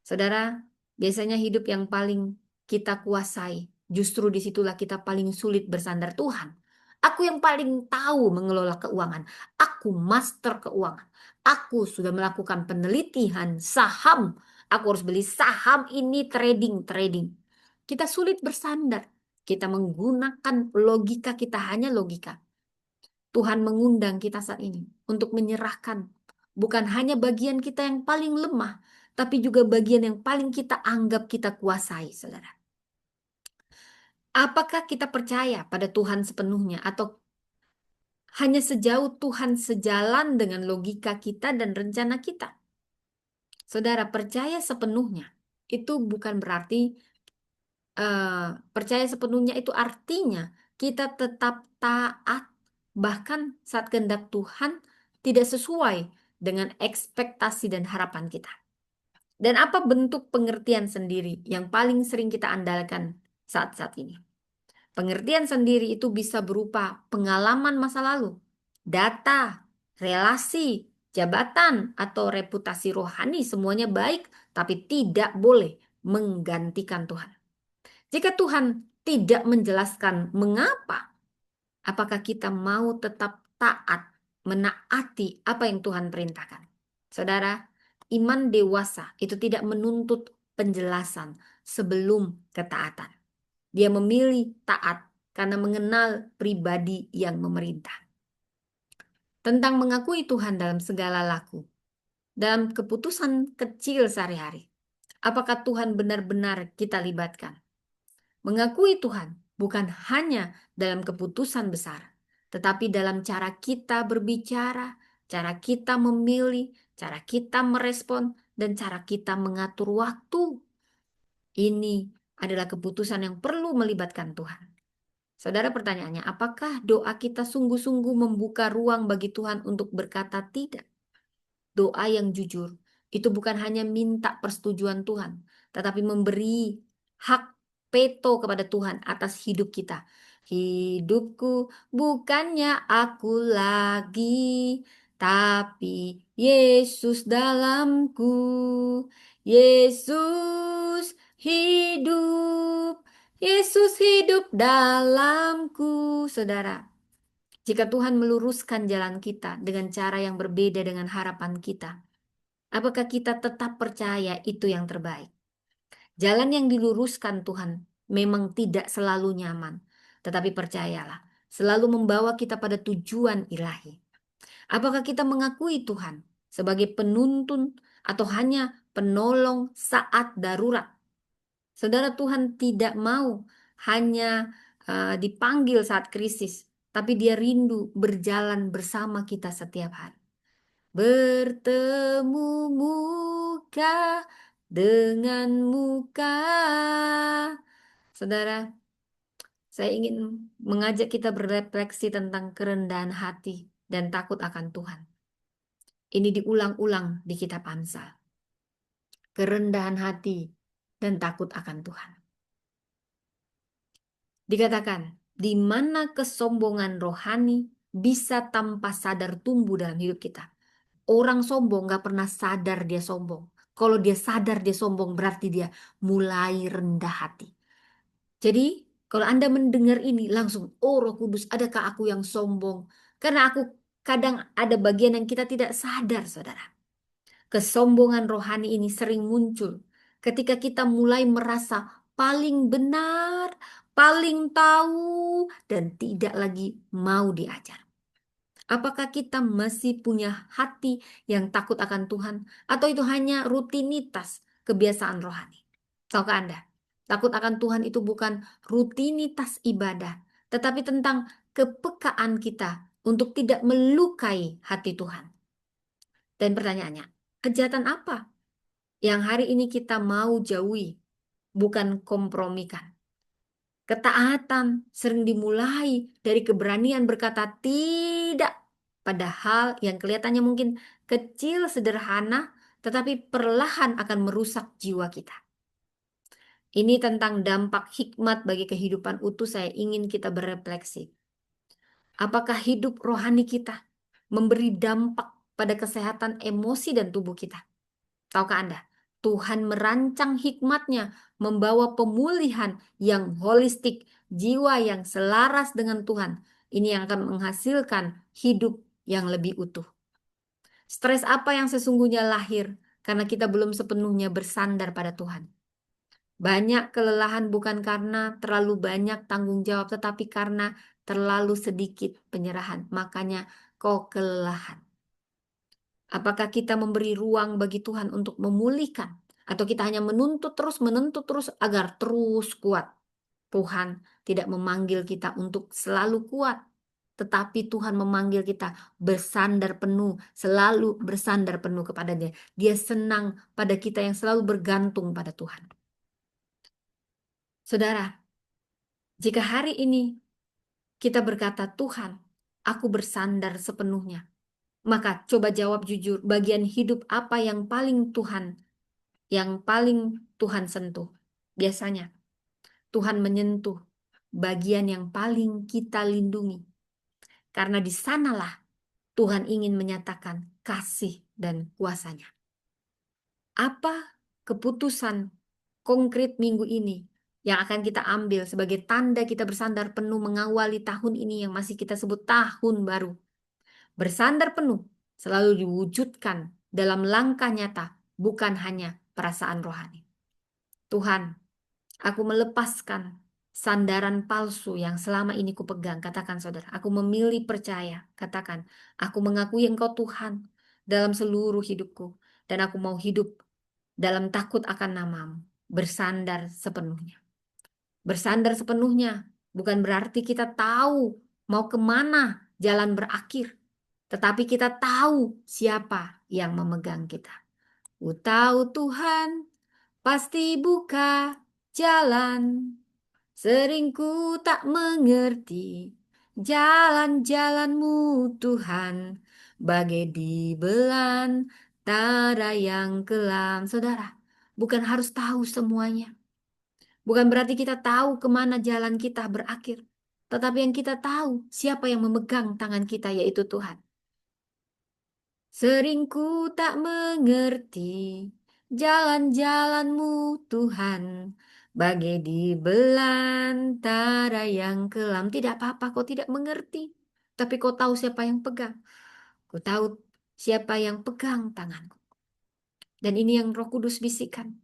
Saudara, biasanya hidup yang paling kita kuasai, justru disitulah kita paling sulit bersandar Tuhan. Aku yang paling tahu mengelola keuangan. Aku master keuangan. Aku sudah melakukan penelitian saham. Aku harus beli saham ini, trading. Kita sulit bersandar. Kita menggunakan logika, kita hanya logika. Tuhan mengundang kita saat ini untuk menyerahkan bukan hanya bagian kita yang paling lemah, tapi juga bagian yang paling kita anggap kita kuasai, saudara. Apakah kita percaya pada Tuhan sepenuhnya atau hanya sejauh Tuhan sejalan dengan logika kita dan rencana kita? Saudara, percaya sepenuhnya itu bukan berarti percaya sepenuhnya itu artinya kita tetap taat bahkan saat kehendak Tuhan tidak sesuai dengan ekspektasi dan harapan kita. Dan apa bentuk pengertian sendiri yang paling sering kita andalkan saat-saat ini? Pengertian sendiri itu bisa berupa pengalaman masa lalu, data, relasi, jabatan, atau reputasi rohani, semuanya baik, tapi tidak boleh menggantikan Tuhan. Jika Tuhan tidak menjelaskan mengapa, apakah kita mau tetap taat, menaati apa yang Tuhan perintahkan? Saudara, iman dewasa itu tidak menuntut penjelasan sebelum ketaatan. Dia memilih taat karena mengenal pribadi yang memerintah. Tentang mengakui Tuhan dalam segala laku, dalam keputusan kecil sehari-hari. Apakah Tuhan benar-benar kita libatkan? Mengakui Tuhan bukan hanya dalam keputusan besar, tetapi dalam cara kita berbicara, cara kita memilih, cara kita merespon, dan cara kita mengatur waktu. Ini adalah keputusan yang perlu melibatkan Tuhan. Saudara, pertanyaannya, apakah doa kita sungguh-sungguh membuka ruang bagi Tuhan untuk berkata tidak? Doa yang jujur itu bukan hanya minta persetujuan Tuhan, tetapi memberi hak veto kepada Tuhan atas hidup kita. Hidupku bukannya aku lagi, tapi Yesus dalamku. Yesus hidup, Yesus hidup dalamku. Saudara, jika Tuhan meluruskan jalan kita dengan cara yang berbeda dengan harapan kita, apakah kita tetap percaya itu yang terbaik? Jalan yang diluruskan Tuhan memang tidak selalu nyaman, tetapi percayalah, selalu membawa kita pada tujuan ilahi. Apakah kita mengakui Tuhan sebagai penuntun atau hanya penolong saat darurat? Saudara, Tuhan tidak mau hanya dipanggil saat krisis, tapi Dia rindu berjalan bersama kita setiap hari. Bertemu muka dengan muka. Saudara, saya ingin mengajak kita berefleksi tentang kerendahan hati dan takut akan Tuhan. Ini diulang-ulang di kitab Amsal. Kerendahan hati dan takut akan Tuhan. Dikatakan, di mana kesombongan rohani bisa tanpa sadar tumbuh dalam hidup kita. Orang sombong gak pernah sadar dia sombong. Kalau dia sadar dia sombong, berarti dia mulai rendah hati. Jadi, kalau Anda mendengar ini langsung, oh Roh Kudus, adakah aku yang sombong? Karena aku kadang ada bagian yang kita tidak sadar, saudara. Kesombongan rohani ini sering muncul ketika kita mulai merasa paling benar, paling tahu, dan tidak lagi mau diajar. Apakah kita masih punya hati yang takut akan Tuhan, atau itu hanya rutinitas kebiasaan rohani? Tahukah Anda? Takut akan Tuhan itu bukan rutinitas ibadah, tetapi tentang kepekaan kita untuk tidak melukai hati Tuhan. Dan pertanyaannya, kejahatan apa yang hari ini kita mau jauhi, bukan kompromikan? Ketaatan sering dimulai dari keberanian berkata tidak, padahal yang kelihatannya mungkin kecil, sederhana, tetapi perlahan akan merusak jiwa kita. Ini tentang dampak hikmat bagi kehidupan utuh. Saya ingin kita berefleksi. Apakah hidup rohani kita memberi dampak pada kesehatan emosi dan tubuh kita? Tahukah Anda? Tuhan merancang hikmatnya membawa pemulihan yang holistik, jiwa yang selaras dengan Tuhan. Ini yang akan menghasilkan hidup yang lebih utuh. Stres apa yang sesungguhnya lahir karena kita belum sepenuhnya bersandar pada Tuhan. Banyak kelelahan bukan karena terlalu banyak tanggung jawab, tetapi karena terlalu sedikit penyerahan. Makanya kau kelelahan. Apakah kita memberi ruang bagi Tuhan untuk memulihkan? Atau kita hanya menuntut terus agar terus kuat? Tuhan tidak memanggil kita untuk selalu kuat, tetapi Tuhan memanggil kita bersandar penuh, selalu bersandar penuh kepada Dia. Dia senang pada kita yang selalu bergantung pada Tuhan. Saudara, jika hari ini kita berkata, Tuhan, aku bersandar sepenuhnya, maka coba jawab jujur, bagian hidup apa yang paling Tuhan sentuh? Biasanya Tuhan menyentuh bagian yang paling kita lindungi. Karena di sanalah Tuhan ingin menyatakan kasih dan kuasa-Nya. Apa keputusan konkret minggu ini yang akan kita ambil sebagai tanda kita bersandar penuh mengawali tahun ini yang masih kita sebut tahun baru? Bersandar penuh selalu diwujudkan dalam langkah nyata, bukan hanya perasaan rohani. Tuhan, aku melepaskan sandaran palsu yang selama ini kupegang. Katakan saudara, aku memilih percaya. Katakan, aku mengakui Engkau Tuhan dalam seluruh hidupku. Dan aku mau hidup dalam takut akan nama-Mu. Bersandar sepenuhnya. Bersandar sepenuhnya bukan berarti kita tahu mau kemana jalan berakhir. Tetapi kita tahu siapa yang memegang kita. Ku tahu Tuhan pasti buka jalan. Sering ku tak mengerti jalan-jalan-Mu Tuhan. Bagai di belantara yang kelam. Saudara, bukan harus tahu semuanya. Bukan berarti kita tahu kemana jalan kita berakhir. Tetapi yang kita tahu siapa yang memegang tangan kita yaitu Tuhan. Sering ku tak mengerti jalan-jalan-Mu Tuhan. Bagai di belantara yang kelam. Tidak apa-apa kau tidak mengerti. Tapi kau tahu siapa yang pegang. Kau tahu siapa yang pegang tanganku. Dan ini yang Roh Kudus bisikan.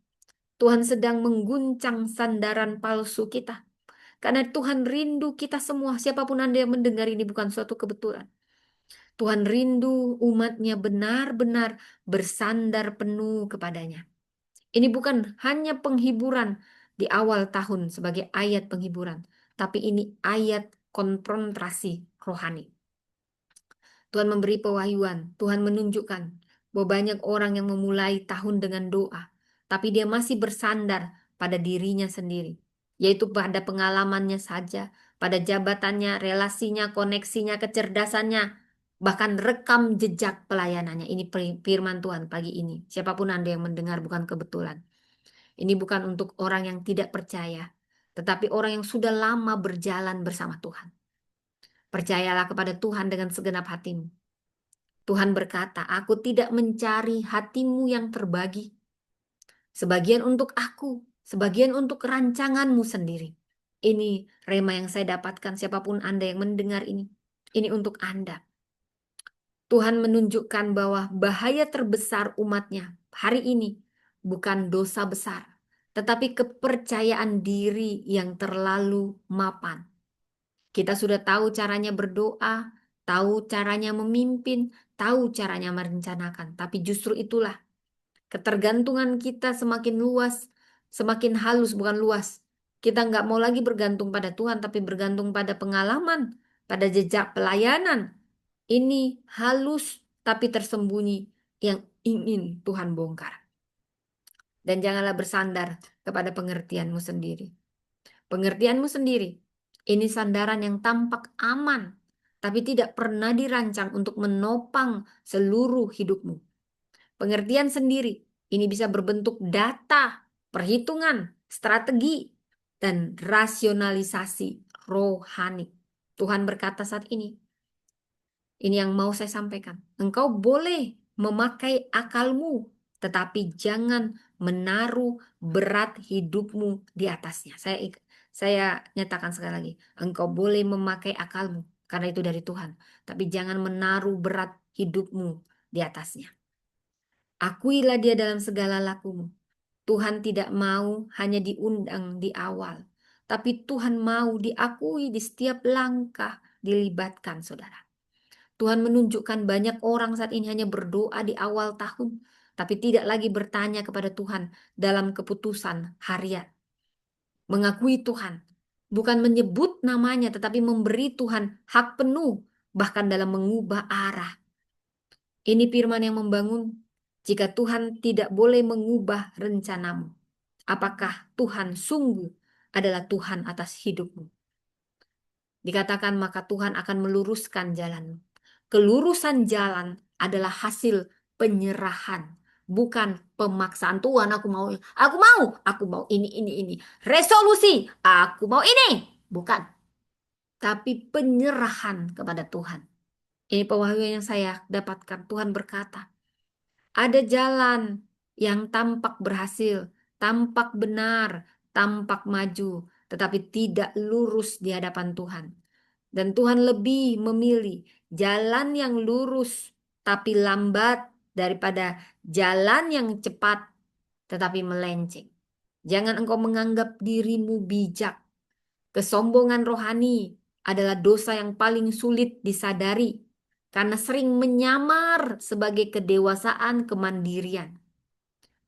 Tuhan sedang mengguncang sandaran palsu kita. Karena Tuhan rindu kita semua. Siapapun Anda yang mendengar ini bukan suatu kebetulan. Tuhan rindu umatnya benar-benar bersandar penuh kepadanya. Ini bukan hanya penghiburan di awal tahun sebagai ayat penghiburan. Tapi ini ayat konfrontasi rohani. Tuhan memberi pewahyuan. Tuhan menunjukkan bahwa banyak orang yang memulai tahun dengan doa. Tapi dia masih bersandar pada dirinya sendiri. Yaitu pada pengalamannya saja, pada jabatannya, relasinya, koneksinya, kecerdasannya, bahkan rekam jejak pelayanannya. Ini firman Tuhan pagi ini. Siapapun Anda yang mendengar bukan kebetulan. Ini bukan untuk orang yang tidak percaya, tetapi orang yang sudah lama berjalan bersama Tuhan. Percayalah kepada Tuhan dengan segenap hatimu. Tuhan berkata, aku tidak mencari hatimu yang terbagi. Sebagian untuk aku, sebagian untuk rancanganmu sendiri. Ini rema yang saya dapatkan siapapun Anda yang mendengar ini. Ini untuk Anda. Tuhan menunjukkan bahwa bahaya terbesar umatnya hari ini bukan dosa besar, tetapi kepercayaan diri yang terlalu mapan. Kita sudah tahu caranya berdoa, tahu caranya memimpin, tahu caranya merencanakan. Tapi justru itulah ketergantungan kita semakin luas, semakin halus bukan luas. Kita nggak mau lagi bergantung pada Tuhan, tapi bergantung pada pengalaman, pada jejak pelayanan. Ini halus tapi tersembunyi yang ingin Tuhan bongkar. Dan janganlah bersandar kepada pengertianmu sendiri. Pengertianmu sendiri, ini sandaran yang tampak aman, tapi tidak pernah dirancang untuk menopang seluruh hidupmu. Pengertian sendiri, ini bisa berbentuk data, perhitungan, strategi, dan rasionalisasi rohani. Tuhan berkata saat ini yang mau saya sampaikan. Engkau boleh memakai akalmu, tetapi jangan menaruh berat hidupmu di atasnya. Saya nyatakan sekali lagi, engkau boleh memakai akalmu karena itu dari Tuhan, tapi jangan menaruh berat hidupmu di atasnya. Akuilah dia dalam segala lakumu. Tuhan tidak mau hanya diundang di awal, tapi Tuhan mau diakui di setiap langkah dilibatkan, saudara. Tuhan menunjukkan banyak orang saat ini hanya berdoa di awal tahun, tapi tidak lagi bertanya kepada Tuhan dalam keputusan harian. Mengakui Tuhan, bukan menyebut namanya, tetapi memberi Tuhan hak penuh, bahkan dalam mengubah arah. Ini firman yang membangun. Jika Tuhan tidak boleh mengubah rencanamu, apakah Tuhan sungguh adalah Tuhan atas hidupmu? Dikatakan maka Tuhan akan meluruskan jalanmu. Kelurusan jalan adalah hasil penyerahan, bukan pemaksaan. Tuhan, aku mau ini. Resolusi, aku mau ini. Bukan, tapi penyerahan kepada Tuhan. Ini pewahyuan yang saya dapatkan. Tuhan berkata, ada jalan yang tampak berhasil, tampak benar, tampak maju, tetapi tidak lurus di hadapan Tuhan. Dan Tuhan lebih memilih jalan yang lurus tapi lambat daripada jalan yang cepat tetapi melenceng. Jangan engkau menganggap dirimu bijak. Kesombongan rohani adalah dosa yang paling sulit disadari karena sering menyamar sebagai kedewasaan kemandirian.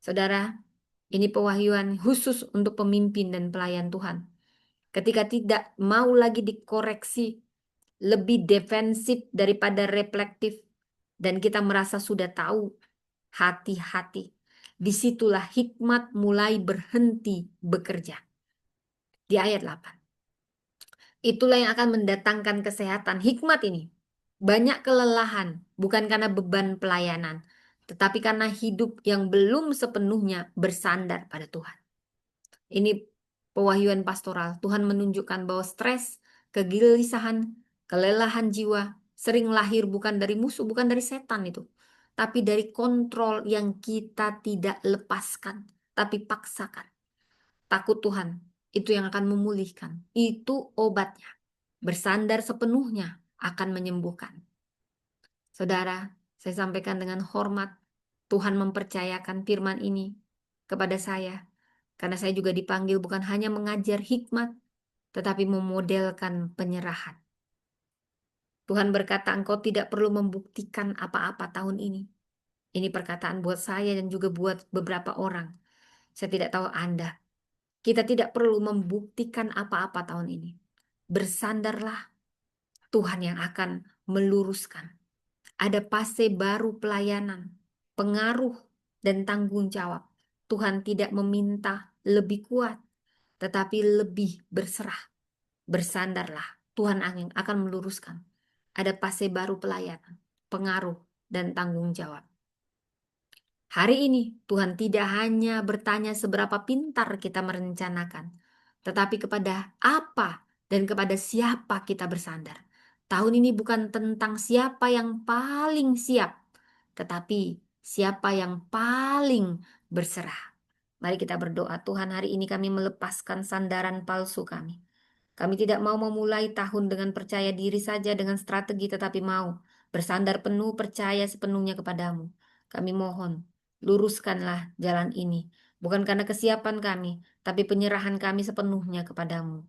Saudara, ini pewahyuan khusus untuk pemimpin dan pelayan Tuhan. Ketika tidak mau lagi dikoreksi, lebih defensif daripada reflektif, dan kita merasa sudah tahu, hati-hati. Disitulah hikmat mulai berhenti bekerja. Di ayat 8. Itulah yang akan mendatangkan kesehatan. Hikmat ini. Banyak kelelahan, bukan karena beban pelayanan, tetapi karena hidup yang belum sepenuhnya bersandar pada Tuhan. Ini pewahyuan pastoral. Tuhan menunjukkan bahwa stres, kegelisahan, kelelahan jiwa sering lahir bukan dari musuh, bukan dari setan itu, tapi dari kontrol yang kita tidak lepaskan, tapi paksakan. Takut Tuhan, itu yang akan memulihkan. Itu obatnya. Bersandar sepenuhnya akan menyembuhkan. Saudara, saya sampaikan dengan hormat, Tuhan mempercayakan firman ini kepada saya. Karena saya juga dipanggil bukan hanya mengajar hikmat, tetapi memodelkan penyerahan. Tuhan berkata, engkau tidak perlu membuktikan apa-apa tahun ini. Ini perkataan buat saya dan juga buat beberapa orang. Saya tidak tahu Anda. Kita tidak perlu membuktikan apa-apa tahun ini. Bersandarlah, Tuhan yang akan meluruskan. Ada fase baru pelayanan, pengaruh, dan tanggung jawab. Tuhan tidak meminta lebih kuat, tetapi lebih berserah. Bersandarlah, Tuhan akan meluruskan. Ada fase baru pelayanan, pengaruh, dan tanggung jawab. Hari ini Tuhan tidak hanya bertanya seberapa pintar kita merencanakan, tetapi kepada apa dan kepada siapa kita bersandar. Tahun ini bukan tentang siapa yang paling siap, tetapi siapa yang paling berserah. Mari kita berdoa, Tuhan, hari ini kami melepaskan sandaran palsu kami. Kami tidak mau memulai tahun dengan percaya diri saja dengan strategi, tetapi mau bersandar penuh percaya sepenuhnya kepadamu. Kami mohon, luruskanlah jalan ini. Bukan karena kesiapan kami, tapi penyerahan kami sepenuhnya kepadamu.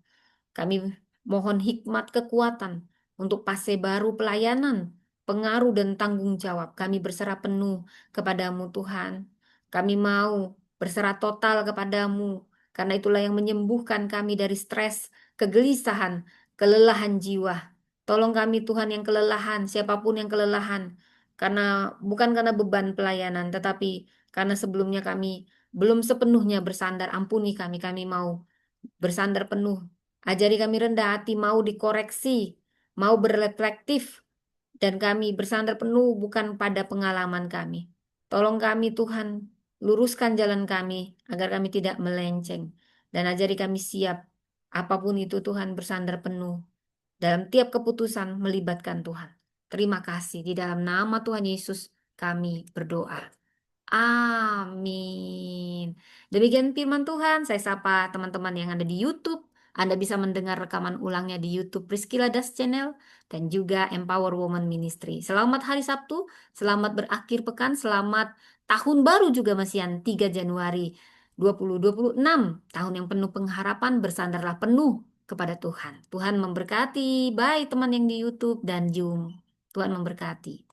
Kami mohon hikmat kekuatan untuk fase baru pelayanan, pengaruh dan tanggung jawab. Kami berserah penuh kepadamu Tuhan. Kami mau berserah total kepadamu, karena itulah yang menyembuhkan kami dari stres, kegelisahan, kelelahan jiwa. Tolong kami Tuhan yang kelelahan, siapapun yang kelelahan, karena bukan karena beban pelayanan, tetapi karena sebelumnya kami belum sepenuhnya bersandar. Ampuni kami mau bersandar penuh. Ajari kami rendah hati, mau dikoreksi, mau bereflektif, dan kami bersandar penuh bukan pada pengalaman kami. Tolong kami Tuhan, luruskan jalan kami agar kami tidak melenceng. Dan ajari kami siap, apapun itu Tuhan bersandar penuh. Dalam tiap keputusan melibatkan Tuhan. Terima kasih, di dalam nama Tuhan Yesus kami berdoa. Amin. Demikian firman Tuhan. Saya sapa teman-teman yang ada di YouTube, Anda bisa mendengar rekaman ulangnya di YouTube Priscilla Das Channel dan juga Empower Woman Ministry. Selamat hari Sabtu, selamat berakhir pekan, selamat tahun baru juga Masian 3 Januari 2026, tahun yang penuh pengharapan, bersandarlah penuh kepada Tuhan. Tuhan memberkati. Bye teman yang di YouTube dan Zoom. Tuhan memberkati.